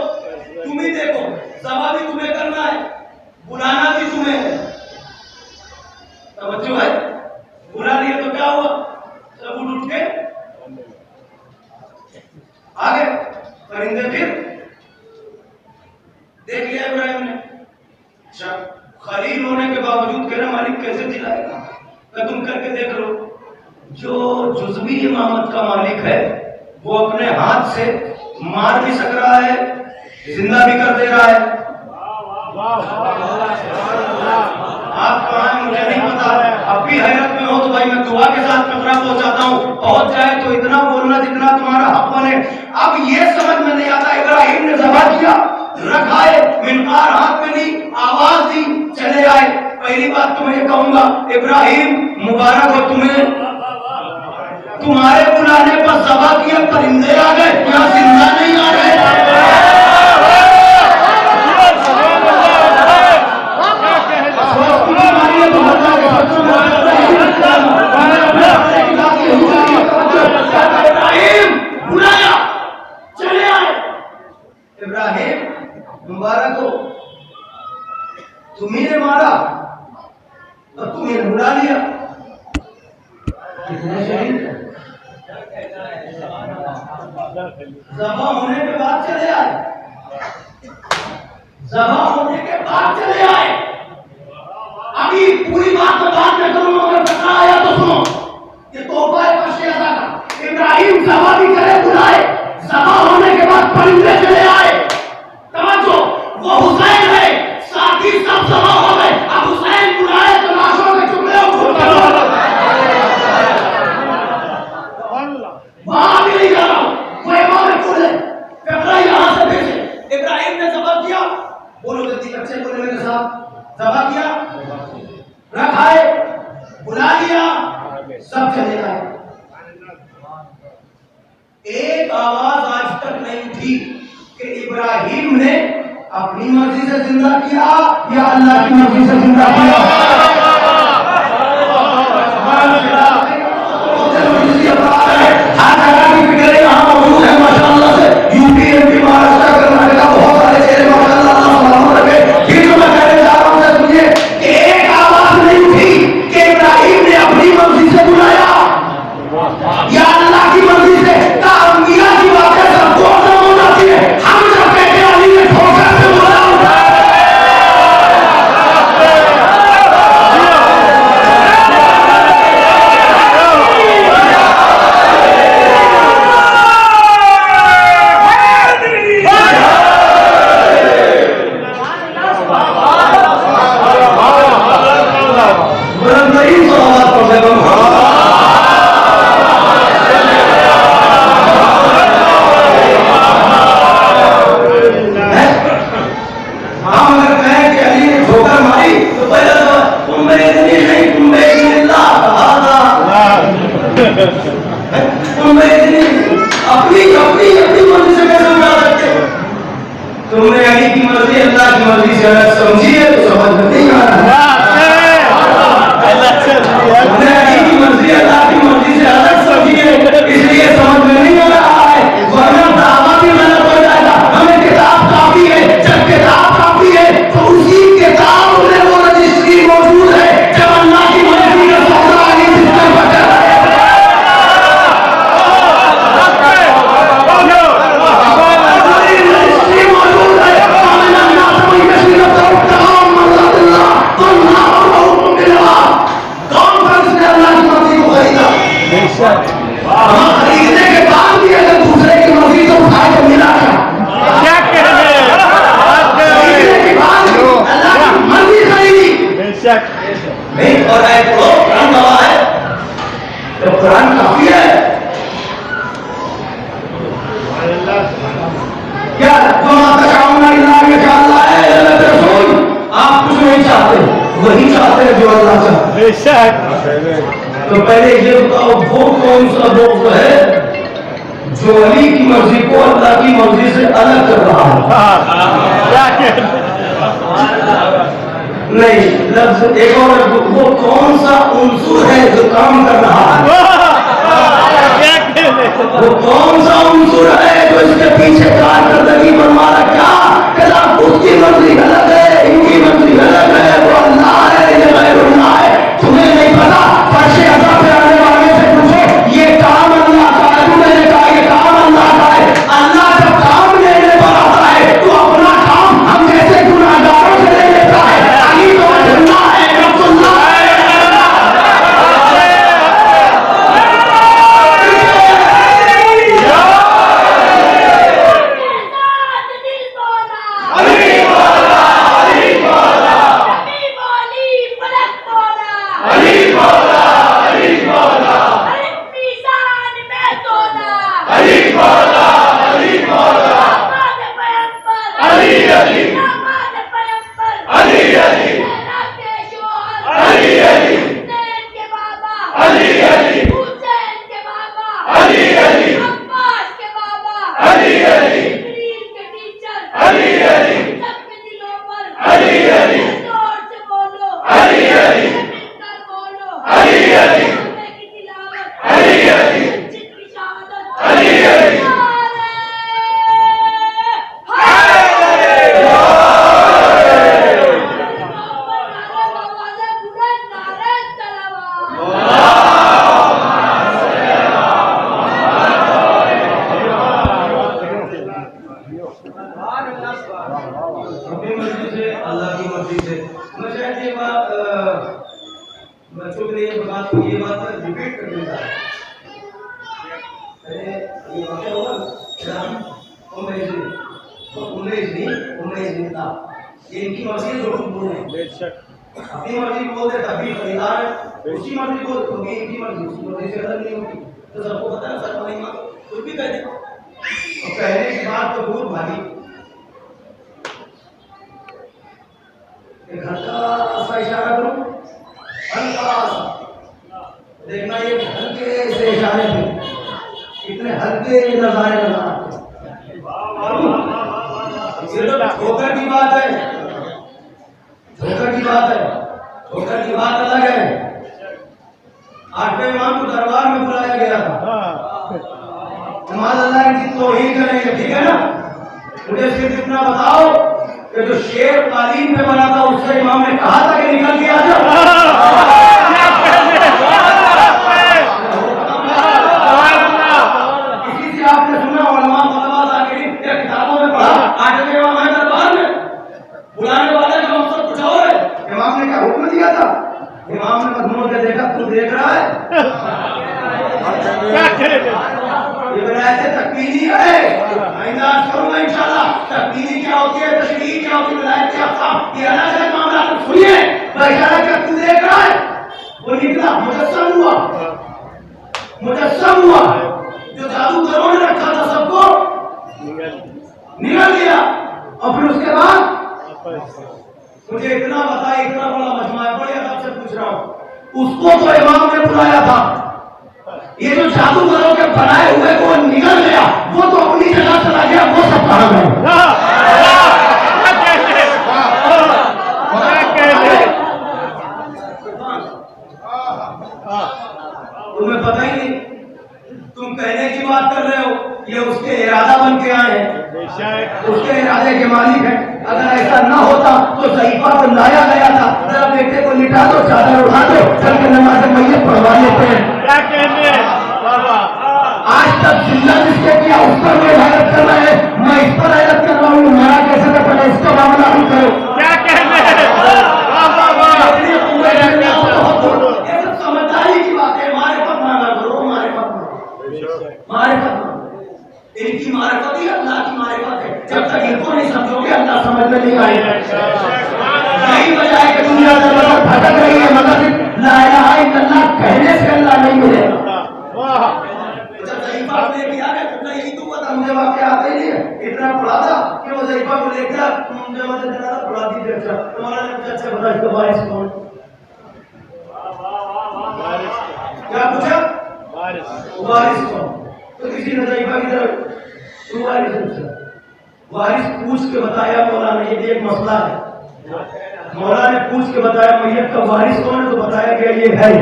S1: تم ہی دیکھو. ذبح بھی تمہیں کرنا ہے, بلانا بھی تمہیں ہے. توجہ ہے, بلا لیا تو کیا ہوا, سب اٹھ کے آگے. پرندے پھر دیکھ لیا ابراہیم نے. اچھا, خلیل ہونے کے باوجود کہہ رہا مالک کیسے دلائے گا, کہ تم کر کے دیکھ لو. جو جزوی امامت کا مالک ہے وہ اپنے ہاتھ سے مار بھی سک رہا ہے, زندہ بھی کر دے رہا ہے. آپ کہاں ہیں مجھے نہیں پتا, اب بھی حیرت میں ہو تو بھائی میں دعا کے ساتھ کترا پہنچاتا ہوں, پہنچ جائے تو اتنا بولنا جتنا تمہارا حق بنے. اب یہ سمجھ میں نہیں آتا, ابراہیم نے ذبح کیا, رکھائے, منقار ہاتھ میں لی, آواز دی, چلے آئے. پہلی بات تو میں یہ کہوں گا, ابراہیم مبارک ہو تمہیں, تمہارے بلانے پر ذبح کیے پرندے آ گئے, یہاں زندہ نہیں آ رہے. ابراہیم مبارک ہو، تمہیں نے مارا اور تمہیں نے بلا لیا. کتنے شہید ذبح ہونے کے بعد چلے آئے، ذبح ہونے کے بعد چلے آئے. ابھی پوری بات تو بات میں کروں مگر فقرہ آیا تو سنو. یہ توبہ ہے فرشتے عزا کا. ابراہیم ذبح بھی کرے بلائے، ذبح ہونے کے بعد پرندے چلے آئے. توجہ، وہ حسین ہے، ساتھی سب ذبح ہو گئے. اب حسین بلائے تو لاشوں کے ٹکڑے اٹھتے ہیں. وہاں بھی نہیں جا رہا ہوں، وہ امام کل ہے. فقرہ یہاں سے بھیجے. ابراہیم نے ذبح کیا، بولو جلدی بچے بولے میرے ساتھ. ذبح کیا، رکھائے، بلا لیا، سب چلے آئے. ایک آواز آج تک نہیں اٹھی کہ ابراہیم نے اپنی مرضی سے زندہ کیا یا اللہ کی مرضی سے زندہ کیا. ہر جگہ کی فکر یہاں موجود ہے ماشاء اللہ سے. U P M P Maharashtra Karnataka بہت سارے چہرے ماشاء اللہ سلامت رکھے. یہ جو میں کہنے جا رہا ہوں سے سنیے کہ ایک آواز نہیں اٹھی کہ ابراہیم نے اپنی مرضی سے بلایا یا اللہ کی مرضی سے. انبیاء کی باتیں سب کو ختم ہو جاتی ہے. ہم جب کہتے ہیں علی نے ٹھوکر سے بولا تم نے علی کی مرضی اللہ کی مرضی سے الگ سمجھی ہے تو سمجھ میں نہیں آ رہا. تم نے علی کی مرضی اللہ کی مرضی سے الگ سمجھی ہے اس لیے سمجھ میں نہیں آ رہا ہے. ورنہ دعویٰ بھی غلط ہو جائے گا. ہمیں کتاب کافی ہے. جب کتاب کافی ہے تو اسی کتاب میں وہ رجسٹری موجود ہے جب اللہ کی مرضی کا سودا علی سسٹم پر چل رہا ہے. خریدنے کے بعد بھی اگر دوسرے کی مرضی تو اٹھائے تو ملا کیا خریدنے کے بعد اللہ کی مرضی خریدی نہیں. اور اے قرآن گواہ ہے تو قرآن کافی ہے. کیا آپ کچھ نہیں چاہتے وہی چاہتے ہیں جو اللہ چاہتے. تو پہلے یہ بتاؤ وہ کون سا بغض ہے جو علی کی مرضی کو اللہ کی مرضی سے الگ کر رہا ہے؟ نہیں لفظ ایک اور وہ کون سا عنصر ہے جو کام کر رہا ہے؟ وہ کون سا عنصر ہے جو اس کے پیچھے کارکردگی فرما رہا؟ کیا کہ اس کی مرضی غلط ہے، ان کی مرضی غلط ہے، وہ اللہ ہے یہ غیر اللہ ہے. تمہیں نہیں پتا فرش عزا پہ آنے والے سے پوچھو یہ کام اللہ کا ہے. میں نے کہا یہ کام اللہ کا ہے. اللہ جب کام لینے پر آتا ہے تو اپنا کام ہم جیسے گناہگاروں سے لے لیتا ہے. علی تو اللہ ہے، رب اللہ ہے. اپنی مرضی سے اللہ کی مرضی سے میں شاید یہ بات بچوں کے لیے یہ بات ریپیٹ کر دیتا ہے. یہ واقعہ ہوا ہم امیز تھا یہ ان کی مرضی ہے جو کچھ بولے اپنی مرضی بولتے تبھی خریدار ہے اسی مرضی بول تو ان کی مرضی اسی مرضی سے غلط نہیں ہوتی تو سب کو پتا ہے سر نہیں مانگو کچھ بھی کہہ دے اور کہنے کی بات تو دور بھاگی ہلکا سا اشارہ کرو ہلکا سا دیکھنا یہ ہلکے سے اشارے تھے اتنے ہلکے نظارے نظر آتے یہ تو دھوکہ کی بات ہے دھوکہ کی بات ہے دھوکہ کی بات الگ ہے. آٹھویں امام کو دربار میں بلایا گیا تھا نماز اللہ کی توہین کریں گے ٹھیک ہے نا مجھے صرف اتنا بتاؤ کہ جو شیر قالین پہ بنا تھا اس سے امام نے کہا تھا کہ نکل کے آ جاؤ کسی سے آپ نے سنا علماء طلباء ذاکرین یا کتابوں میں پڑھا آٹھویں امام آئے دربار میں بلانے والے کا مقصد کچھ اور ہے امام نے کیا حکم دیا تھا امام نے مجموع کے دیکھا تو دیکھ رہا ہے یہ ولایت تکوینی ہے آئندہ کروں گا انشاءاللہ تکوینی کیا ہوتی ہے تشریعی کیا ہوتی ہے ولایت کیا ہوتی ہے یہ الگ الگ معاملہ سنیے اشارہ کیا تو دیکھ رہا ہے وہ نکلا مجسم ہوا جو جادوگروں نے رکھا تھا سب کو نکل گیا اور پھر اس کے بعد مجھے اتنا بتایا اتنا بڑا مجمع ہے بڑے ادب سے پوچھ رہا ہوں اس کو تو امام نے بلایا تھا یہ جو جادوگروں کے بنائے ہوئے کو نکل گیا وہ تو اپنی جگہ چلا گیا وہ سب کہاں گئے تمہیں پتہ ہی نہیں تم کہنے کی بات کر رہے ہو یہ اس کے ارادہ بن کے آئے ہیں اس کے ارادے کے مالک ہیں اگر ایسا نہ ہوتا تو ضعیفہ کو لایا گیا تھا ذرا بیٹے کو لٹا دو چادر اٹھا دو چل کے نماز میت پڑھوا لیتے ہیں آج تک ذلت اس کے کیا اس پر میں حیرت کر رہا ہے میں اس پر حیرت کر رہا ہوں مارا کیسے تھا پہلے اس کا معاملہ حل کرو سمجھداری کی بات ہے معرفت مانا کرو معرفت ان کی معرفت ہی اللہ کی معرفت ہے جب تک ان کو نہیں سمجھو گے اللہ سمجھ میں نہیں آئے یہی وجہ ہے کہ دنیا سے مگر بھٹک رہی ہے مگر لا الہ الا اللہ کہنے سے اللہ نہیں ملے جب ضعیفہ کو لے کے آ گئے تو یہی تو ہوا تھا مجھے واقعہ آتا ہی نہیں ہے اتنا پڑھا تھا کہ وہ ضعیفہ کو لے کر مجھے مدد دینا تھا پڑھا دیجیے اچھا تمہارا نے مجھے اچھا بتا اس کا وارث کون کیا پوچھا وارث کون تو کسی نے ضعیفہ کی طرف وارث پوچھ کے بتایا مولا نے یہ ایک مسئلہ ہے مولا نے پوچھ کے بتایا میت کا وارث کون ہے تو بتایا گیا یہ ہے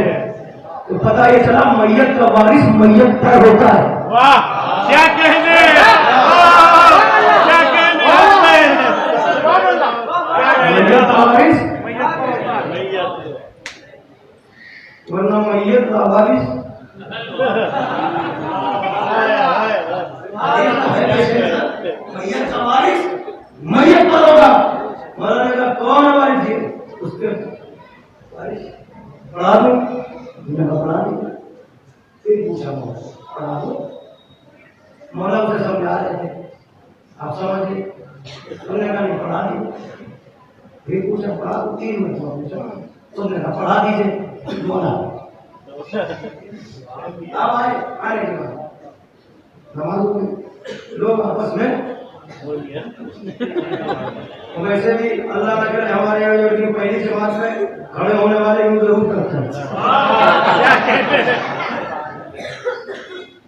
S1: تو پتہ یہ چلا میت کا وارث میت پر ہوتا ہے
S3: واہ کیا کہنے
S1: میت کا وارث ورنہ میت کا وارث میت کا وارث میت پر ہوگا مولا نے کہا کون ہے وارث اس کے وارث پڑھا دوں میں نے پڑھا دیا پھر پوچھا پڑھا دو مولا اسے سمجھا رہے تھے آپ سمجھے انہوں نے کہا نہیں پڑھا دیا پھر پوچھا پڑھا دو 3 منٹ پوچھا تو نے کہا پڑھا دیجیے مولا آپ آئے کے بعد نمازوں میں لوگ آپس میں ویسے بھی اللہ نہ کرے ہمارے یہاں پہلی جماعت میں کھڑے ہونے والے یوں ضرور کرتے ہیں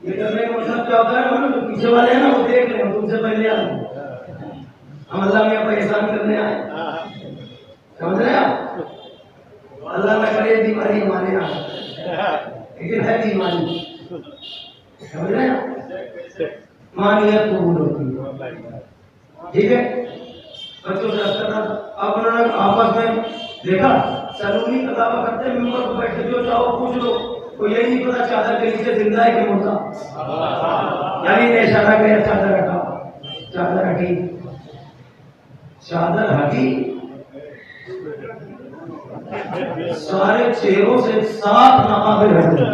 S1: یہ کرنے کا مطلب کیا ہوتا ہے جو پیچھے والے ہیں نا وہ دیکھ لیں تم سے پہلے آئے ہم اللہ میں آپ احسان کرنے آئے سمجھ رہے آپ اللہ نہ کرے بیماری ہمارے یہاں لیکن ہے بیماری سمجھ رہے ہیں مانیت قبول ہوتی ہے ٹھیک ہے بچوں سے کرنا آپ انہوں نے آپس میں دیکھا سلونی کتابہ کرتے ممبر کو بیٹھے جو چاہو پوچھ لو کو یہ نہیں پتا چادر کے نیچے زندہ ہے کہ مردہ یعنی نے اشارہ کیا چادر رکھا چادر رکھی چادر ہٹی سارے چہروں سے سات نقابیں ہٹے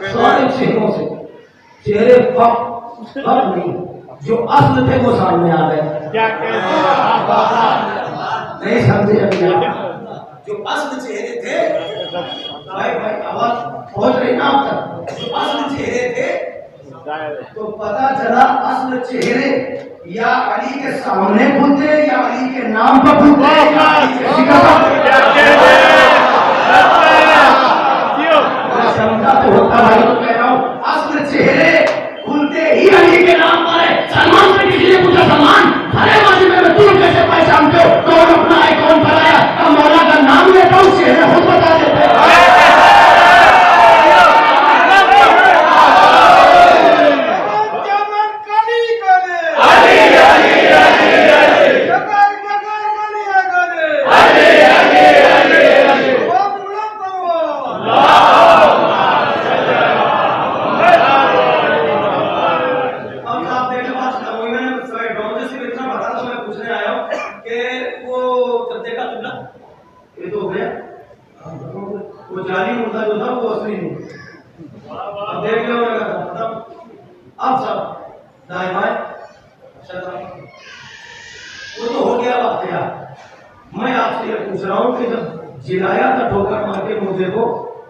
S1: سارے چہروں سے چہرے فق نہیں جو اصل تھے وہ سامنے آ گئے
S3: کیا کہتے ہیں
S1: نہیں سمجھے ابھی جو اصل چہرے تھے بھائی آواز پہنچ رہی نا آپ تک جو اصل چہرے تھے تو پتا چلا اصل چہرے یا علی کے سامنے کھلتے یا علی کے نام پر کھلتے سمجھا تو ہوتا بھائی تو کہہ رہا ہوں اصل چہرے کھلتے ہی علی کے نام پر ہے سلمان سے کسی نے پوچھا سلمان ہرے واجبے میں تم کیسے پہچانتے ہو کون اپنا ہے کون پرایا کا مولا کا نام لیتا ہوں چہرے خود بتا دیتے ہیں میں آپ سے یہ پوچھ رہا ہوں کہ جب جلایا تھا ٹھوکر مار کے مردے کو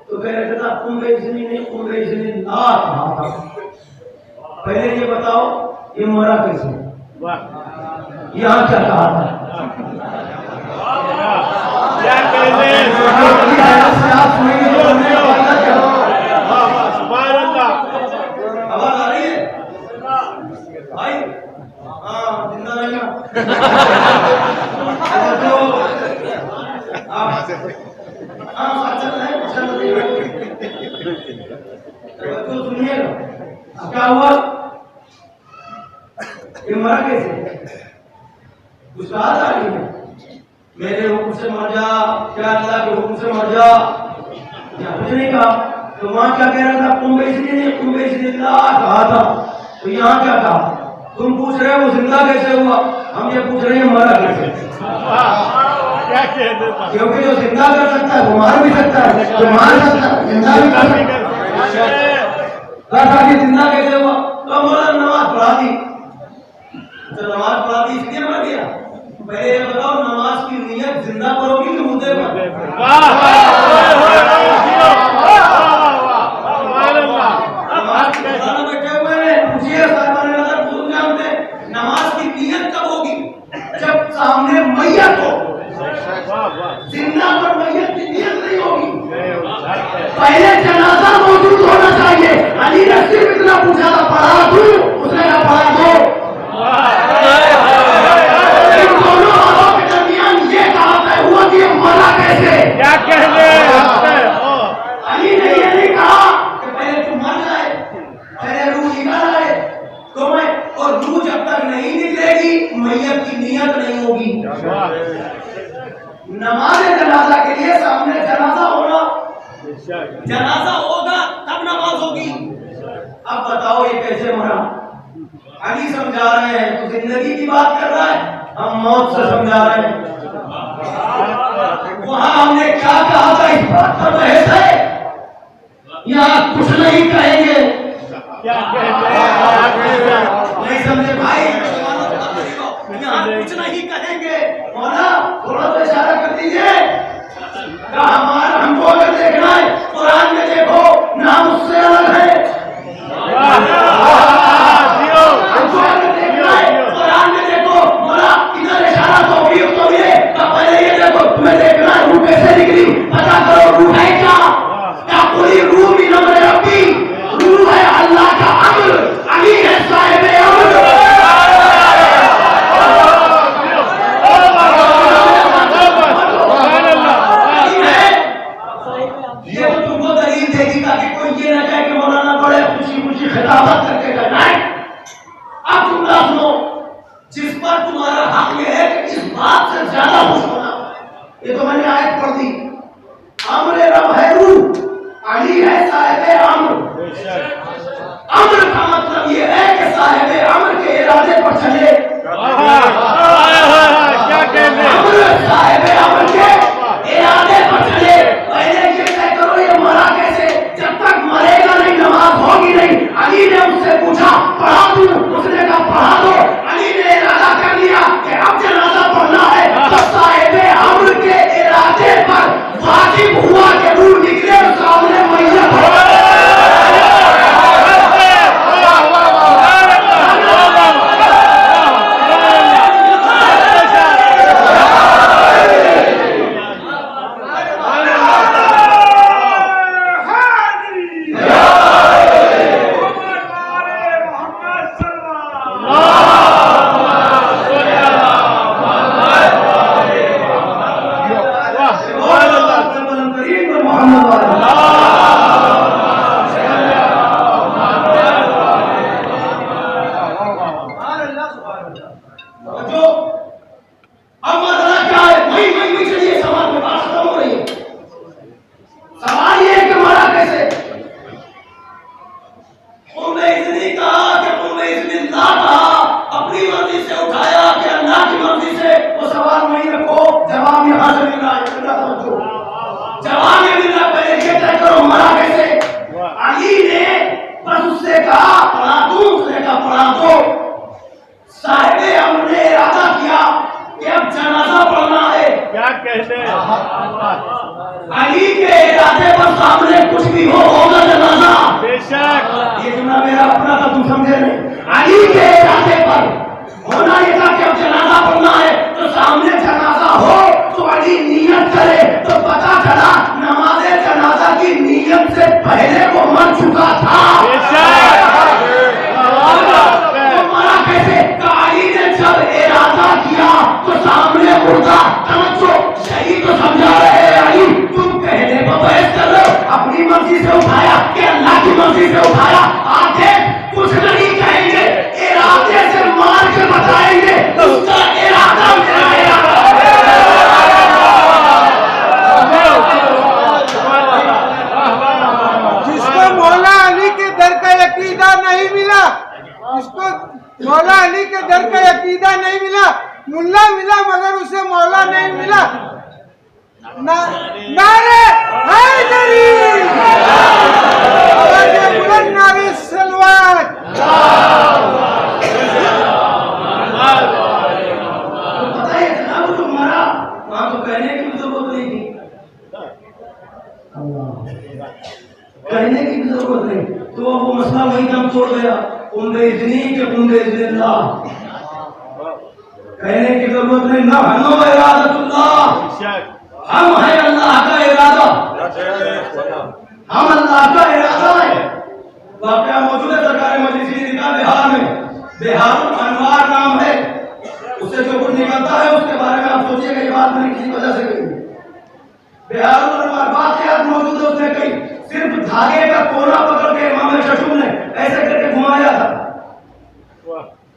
S1: تو کہہ رہے تھا عمر ازنی لا کہا تھا پہلے یہ بتاؤ یہ مرا کیسے یہاں کیا کہا تھا آواز آ رہی ہے بھائی ہاں زندہ رہنا کیا ہوا یہ مرا کیسے کچھ کہا تھا میرے حکم سے مر جا کیا اللہ کے حکم سے مر جا کیا کچھ نہیں کہا تو وہاں کیا کہہ رہا تھا تم بیچ کہا تھا تو یہاں کیا کہا تم پوچھ رہے ہو زندہ کیسے ہوا ہم یہ پوچھ رہے ہیں مرا کیسے کیونکہ جو زندہ کر سکتا ہے وہ مار بھی سکتا ہے جو مار سکتا ہے زندہ بھی کر سکتا ہے زندہ کیسے ہوا تو مولا نماز پڑھا دی تو نماز پڑھا دی اس لیے مر گیا پہلے یہ بتاؤ نماز کی نیت زندہ کرو گی کہ مردے پر بیٹھے ہوئے ہیں پوچھئے صاحبان نظر خود جانتے نماز کی نیت کب ہوگی جب سامنے میت ہو زندہ پر میت کی نیت نہیں ہوگی پہلے جنازہ موجود ہونا چاہیے علی نے صرف اتنا پوچھا تھا پڑھا دوں اس نے کہا پڑھا دو ان دونوں آنکھوں کے درمیان یہ کہا طے ہوا کہ یہ مرا کیسے
S3: کیا کہنے
S1: علی نے یہ نہیں کہا کہ پہلے تو مر جائے پہلے روح نکال آئے تو میں اور روح جب تک نہیں نکلے گی میت کی نیت نہیں ہوگی نماز جنازہ کے لیے سامنے جنازہ ہونا جنازہ ہوگا تب نماز ہوگی اب بتاؤ یہ کیسے مرا علی سمجھا رہے ہیں تو زندگی کی بات کر رہا ہے ہم موت سے سمجھا رہے ہیں وہاں ہم نے کیا کہا تھا اس بات پر بحث ہے یہاں کچھ نہیں کہیں گے نہیں سمجھے بھائی یہاں کچھ نہیں کہیں گے مولا تھوڑا تو اشارہ کر دیجئے ہمارا ہم کو اگر دیکھنا ہے قرآن میں دیکھو نام اس سے الگ ہے ہم کو اگر دیکھنا ہے قرآن میں دیکھو مولا ادھر اشارہ توفیق تو ملے پہلے یہ دیکھو تمہیں دیکھنا ہے روح کیسے نکلی پتا کرو روح ہے کیا کوئی روح بھی نمبر ربی روح ہے اللہ کا امر علی ہے صاحب امر خطابت کر کے کہنا ہے اب جملہ سنو جس پر تمہارا حق یہ ہے کہ اس بات سے زیادہ خوش ہونا یہ تو میں نے آیت پڑھ دی امر رب ہے روح علی ہے صاحب امر امر کا مطلب یہ ہے کہ صاحب امر کے ارادے پر چلے جواب یہاں سے مل رہا ہے، جواب یہ مل رہا ہے، پہلے یہ طے کرو مرا کیسے؟ علی نے بس اس سے کہا پڑھا دوں، اس نے کہا پڑھا دو۔ صاحب ہم نے ارادہ کیا کہ اب جنازہ پڑھنا ہے۔
S3: کیا کہتے ہیں؟
S1: علی کے ارادے پر سامنے کچھ بھی ہوگا جنازہ۔
S3: بے شک
S1: یہ جملہ میرا اپنا تھا، تم سمجھے نہیں؟ علی کے ارادے پر ہونا یہ تھا کہ اب جنازہ پڑھنا ہے، تو سامنے جنازہ ہو تو علی نیت کرے، تو پتا چلا نماز جنازہ کی نیت سے پہلے وہ مر چکا تھا۔
S3: بے شک
S1: تو مرا کیسے؟ کہ علی نے جب ارادہ کیا تو سامنے مردہ، توجہ شہید تو سمجھا رہے ہیں علی تم پہلے بحث کر رہے ہو، اپنی مرضی سے اٹھایا کہ اللہ کی مرضی سے اٹھایا، آگے کچھ نہیں کہیں گے، ارادے سے مار کے بتائیں گے اس کا ارادہ میرا ارادہ ہے۔
S2: جس کو مولا علی کے در کا عقیدہ نہیں ملا، جس کو مولا علی کے در کا عقیدہ نہیں ملا، ملا ملا مگر اسے مولا نہیں ملا۔ نعرے حیدری، آواز بلند، نعرے سلوات۔
S1: پتہ ہے جناب جو مرا وہاں تو کہنے کی بھی ضرورت نہیں تھی، کہنے کی بھی ضرورت نہیں، تو وہ مسئلہ وہی دم چھوڑ گیا، قم بإذنی کہ قم بإذن اللہ، کہنے کی ضرورت نہیں، نہ ہنو ارادت اللہ، ہم ہیں اللہ کا ارادہ، ہم اللہ کا ارادہ ہے۔ واقعہ موجود ہے سرکار مجلسی نے لکھا بہار میں، بہار الانوار نام ہے، اسے جو کچھ نکلتا ہے اس کے بارے میں آپ سوچیے کہ یہ بات میں نے کسی وجہ سے کہی، بہار الانوار واقعات موجود ہے، اس نے کہی صرف دھاگے کا کونا پکڑ کے امام ششم نے ایسے کر کے گھمایا تھا،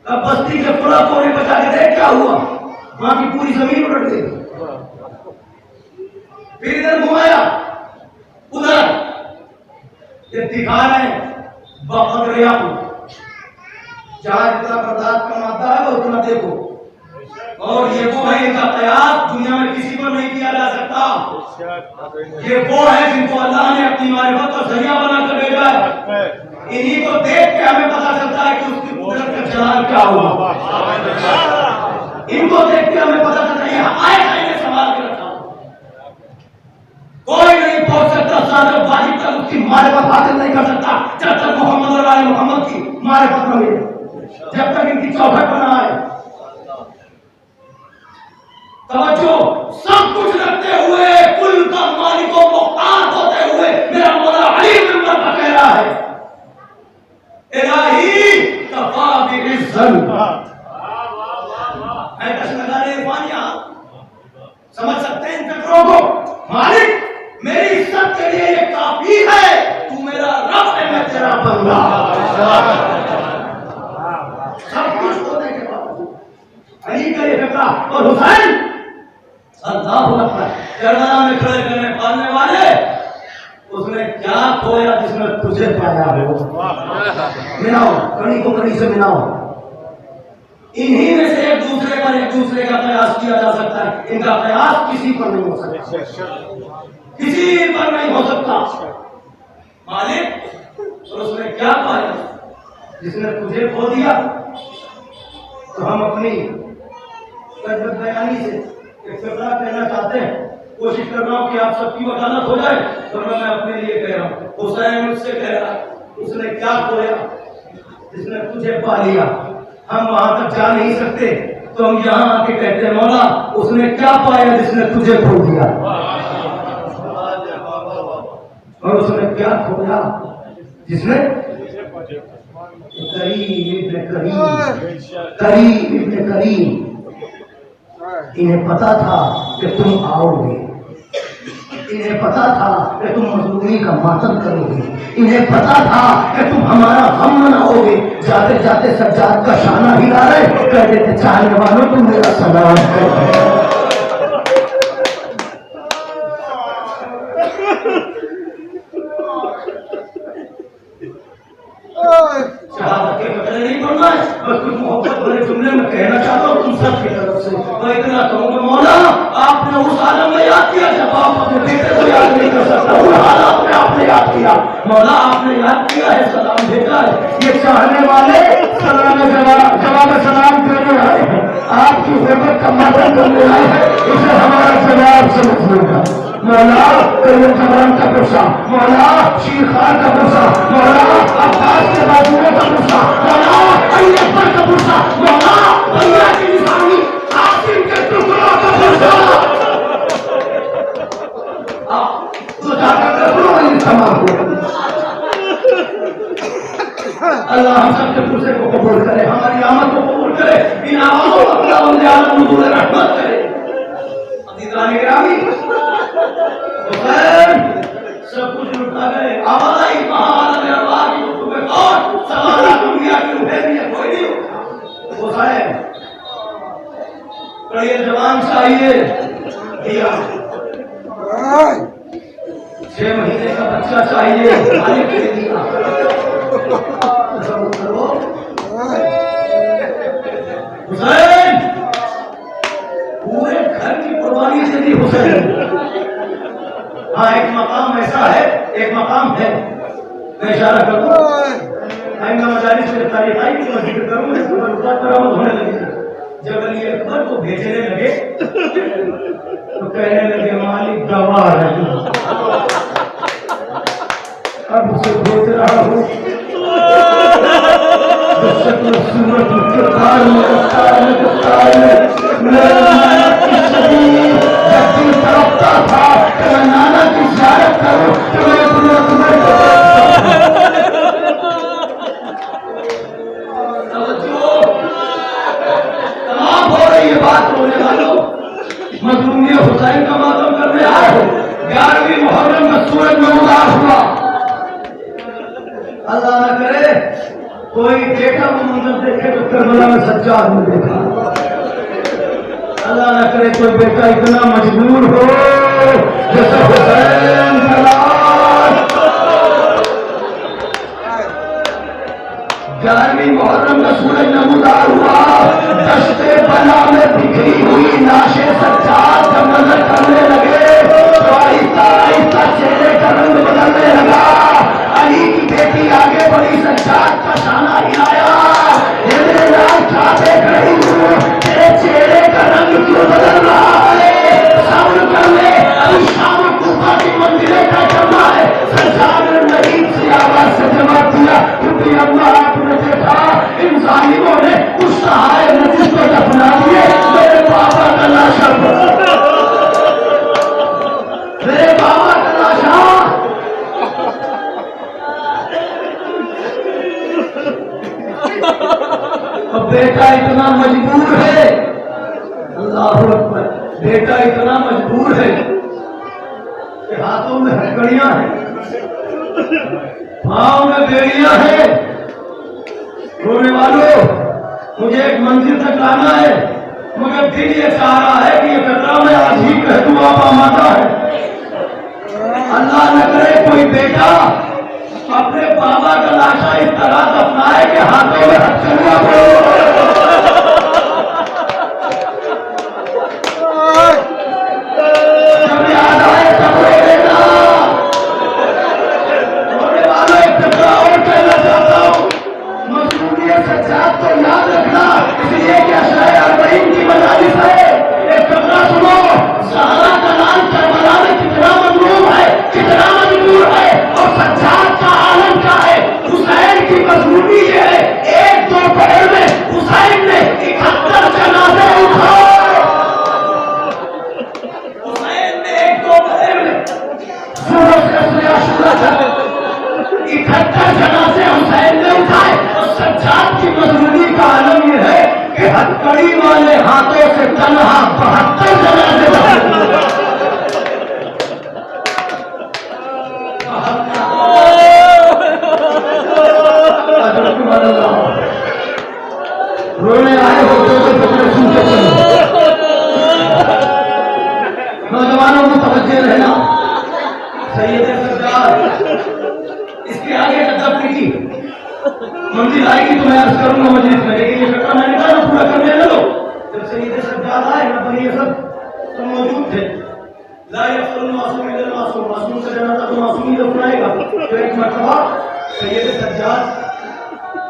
S1: اب بستی کے پورا کونے بچا کے دیکھ کیا ہوا، وہاں کی پوری زمین الٹ گئی، پھر ادھر گھمایا ادھر، یہ دکھا رہے ہیں بقدر کو، جہاں جتنا برداشت کا مادہ ہے وہ اتنا دیکھو، اور یہ وہ ہے ان کا قیاس دنیا میں کسی پر نہیں کیا جا سکتا، یہ وہ ہے جن کو اللہ نے اپنی معرفت اور ذریعہ بنا کر بھیجا ہے، انہی کو دیکھ کے ہمیں پتا چلتا ہے کہ اس کی قدرت کا جلال کیا ہوا، ان کو دیکھ کے ہمیں پتا چلتا ہے یہ آئے آئے نے سوال کے رکھا، کوئی نہیں پہنچ سکتا صادق واجب تک اس کی معرفت حاصل نہیں کر سکتا جب تک محمد اور آل محمد کی معرفت نہ ملے، جب تک ان کی چوکھٹ پر نہ آئے۔ توجہ، سب کچھ رکھتے ہوئے کل کا مالک و مختار ہوتے ہوئے میرا مولا علی ممبر پر کہہ رہا ہے الہی کفا بعزن، اے کشمکار عرفان یہاں سمجھ سکتے ہیں ان فکروں کو، مالک میری عزت کے لیے یہ کافی ہے، تو میرا رب ہے میں تیرا بندہ، سب کچھ ہونے کے بعد علی کا یہ فکرہ، اور حسین اللہ اکبر کربلا میں کھڑے کرنے پالنے والے، اس نے کیا کھویا جس میں تجھے پایا ہو، ملاؤ کڑی کو کڑی سے ملاؤ، انہی میں سے ایک دوسرے پر ایک دوسرے کا قیاس کیا جا سکتا ہے، ان کا قیاس کسی پر نہیں ہو سکتا، کسی پر نہیں ہو سکتا۔ مالک اور اس نے کیا پایا جس نے تجھے کھو دیا، تو ہم اپنی تجربہ بیانی سے ایک فکرہ کہنا چاہتے ہیں، کوشش کر رہا ہوں کہ آپ سب کی وکالت ہو جائے، ورنہ میں اپنے لیے کہہ رہا ہوں، حسین مجھ سے کہہ رہا ہے اس نے کیا کھویا جس نے تجھے پا لیا، ہم وہاں تک جا نہیں سکتے تو ہم یہاں آ کے کہتے ہیں مولا اس نے کیا پایا جس نے تجھے کھو دیا، اور اس نے کیا کھویا جس نے کریم ابن کریم، کریم ابن کریم، انہیں پتا تھا کہ تم آؤ گے، انہیں پتا تھا کہ تم مظلومی کا ماتم کرو گے، انہیں پتا تھا کہ تم ہمارا غم مناؤ گے، جاتے جاتے سجاد کا شانہ ہلا رہے، کہہ دیتے چاہنے والوں تم میرا سلام کرو۔ شہادت کے قدر نہیں پڑھنا ہے، بس کچھ محبت بھرے جملے میں کہنا چاہتا ہوں تم سب کی طرف سے، میں اتنا کہوں کہ مولا
S4: چاہنے والے جواب سلام دینے آئے ہیں، آپ کی حرمت کا ماتم کرنے آئے ہیں، اسے ہمارا جواب سمجھ لے گا۔ مولا تیرے جوان کا غصہ، مولا شیر خان کا غصہ، مولا عباس کے بازوؤں کا غصہ، مولا علی اکبر کا غصہ، مولا بھیا کی نشانی عاصم کے ٹکڑوں کا غصہ، تو جا کر رسول علی تمام ہو۔ اللہ ہم سب کے غصے کو قبول کرے، ہماری آمد کو قبول کرے، ان آوازوں کو اپنا بندے عالم نزول رحمت کرے۔ عزیزان گرامی، حسین سب کچھ لٹا گئے، آواز آئی کہاں میرا اللہ کی کتب میں کون سوالات انبیاء کی روحیں بھی ہے، کوئی نہیں ہوتا۔ حسین کڑیے جوان چاہیے دیا، 6 مہینے کا بچہ چاہیے مالک نے دیا۔ حسین پورے گھر کی قربانی سے دی حسین۔ ہاں ایک مقام ایسا ہے، ایک مقام ہے، میں اشارہ کروں آئندہ مجالس میں تاریخ آئی تو میں ذکر کروں گا، برآمد ہونے لگے۔ جب علی اکبر کو بھیجنے لگے تو کہنے لگے مالک گواہ ہے، اب اسے بھیج رہا ہوں، شکل صورت کردار میں رفتار میں میرا کی شدید جب دل تڑپتا تھا کہ میں نانا کی زیارت کروں کہ میں اپنے تمہیں تمام ہو رہی ہے بات ہونے والوں، مظلومی حسین کا ماتم کرنے آئے ہو۔ 11ویں محرم کا سورج میں اداس ہوا، اللہ نہ کرے کوئی بیٹا وہ منظر دیکھے تو کربلا میں سجاد میں دیکھا، اللہ نہ کرے کوئی بیٹا اتنا مجبور ہو جیسے حسین کا لاش۔ 11ویں محرم کا سورج نمودار ہوا، دشت بلا میں بکھری ہوئی لاشیں سجاد جب نظر کرنے لگے تو آہستہ آہستہ چہرے کا رنگ بدلنے لگا۔ علی کی بیٹی آگے بڑی، سجاد کا شانہ ہلایا، میرے لال کیا دیکھ رہی ہوں، تیرے چہرے کا رنگ کیوں بدل رہا ہے، صبر کر لے، ابھی شام کوفہ کی منزلیں طے کرنا ہے۔ سجاد نے نریم سی آواز سے جواب دیا، کیونکہ اللہ آپ نے دیکھا ان ظالموں نے اس سہائے نجس کو دفنا دیے، میرے بابا کا لاشا، میرے بابا کا لاشا۔ بیٹا اتنا مجبور ہے، اللہ اکبر، بیٹا اتنا مجبور ہے کہ ہاتھوں میں ہتھکڑیاں ہیں، پاؤں میں بیڑیاں ہیں۔ رونے والوں، مجھے ایک منزل تک لانا ہے، مگر دل یہ چاہ رہا ہے کہ یہ فکرہ میں آج ہی کہہ دوں آپ آمادہ ہے۔ اللہ نہ کرے کوئی بیٹا اپنے بابا کا لاشا اس طرح دفنائے کہ ہاتھوں میں ہتھکڑیاں پڑے۔ جب یاد آئے تب رو لینا۔ رونے والوں ایک فکرہ اور کہنا چاہتا ہوں، مظلومیت سجاد تو یاد رکھنا، اس لیے کہ اشرح اربعین کی مجالس ہے۔ ایک فکرہ سنو، زہرا کا نام کربلا میں کتنا مظلوم ہے، کتنا مجبور ہے، اور سجاد کا عالم کیا ہے۔ حسین کی مظلومی یہ ہے، ایک دوپہر میں حسین نے 71 جنازے اٹھائے۔ حسین نے ایک دوپہر میں سورج کا سیا سورج 71 جنازے حسین نے اٹھائے۔ اور سجاد کی مظلومی کا عالم یہ ہے کہ ہتھکڑی والے ہاتھوں سے تنہا 72 جنازے اٹھائے۔ رونے آئے ہو تو فکر سنتے چلو، نوجوانوں کو توجہ رہنا۔ سید سجاد اس کے آگے جب کی منزل آئے گی تو میں عرض کروں گا مجلس میں، لیکن یہ فکرہ میں نے کہا نا پورا کرنے لگو۔ جب سید سجاد آئے نا تو یہ سب موجود تھے۔ لا یغفر المعصوم الا المعصوم، معصوم کا جنازہ تو معصوم ہی دفنائے گا۔ تو ایک مرتبہ سید سجاد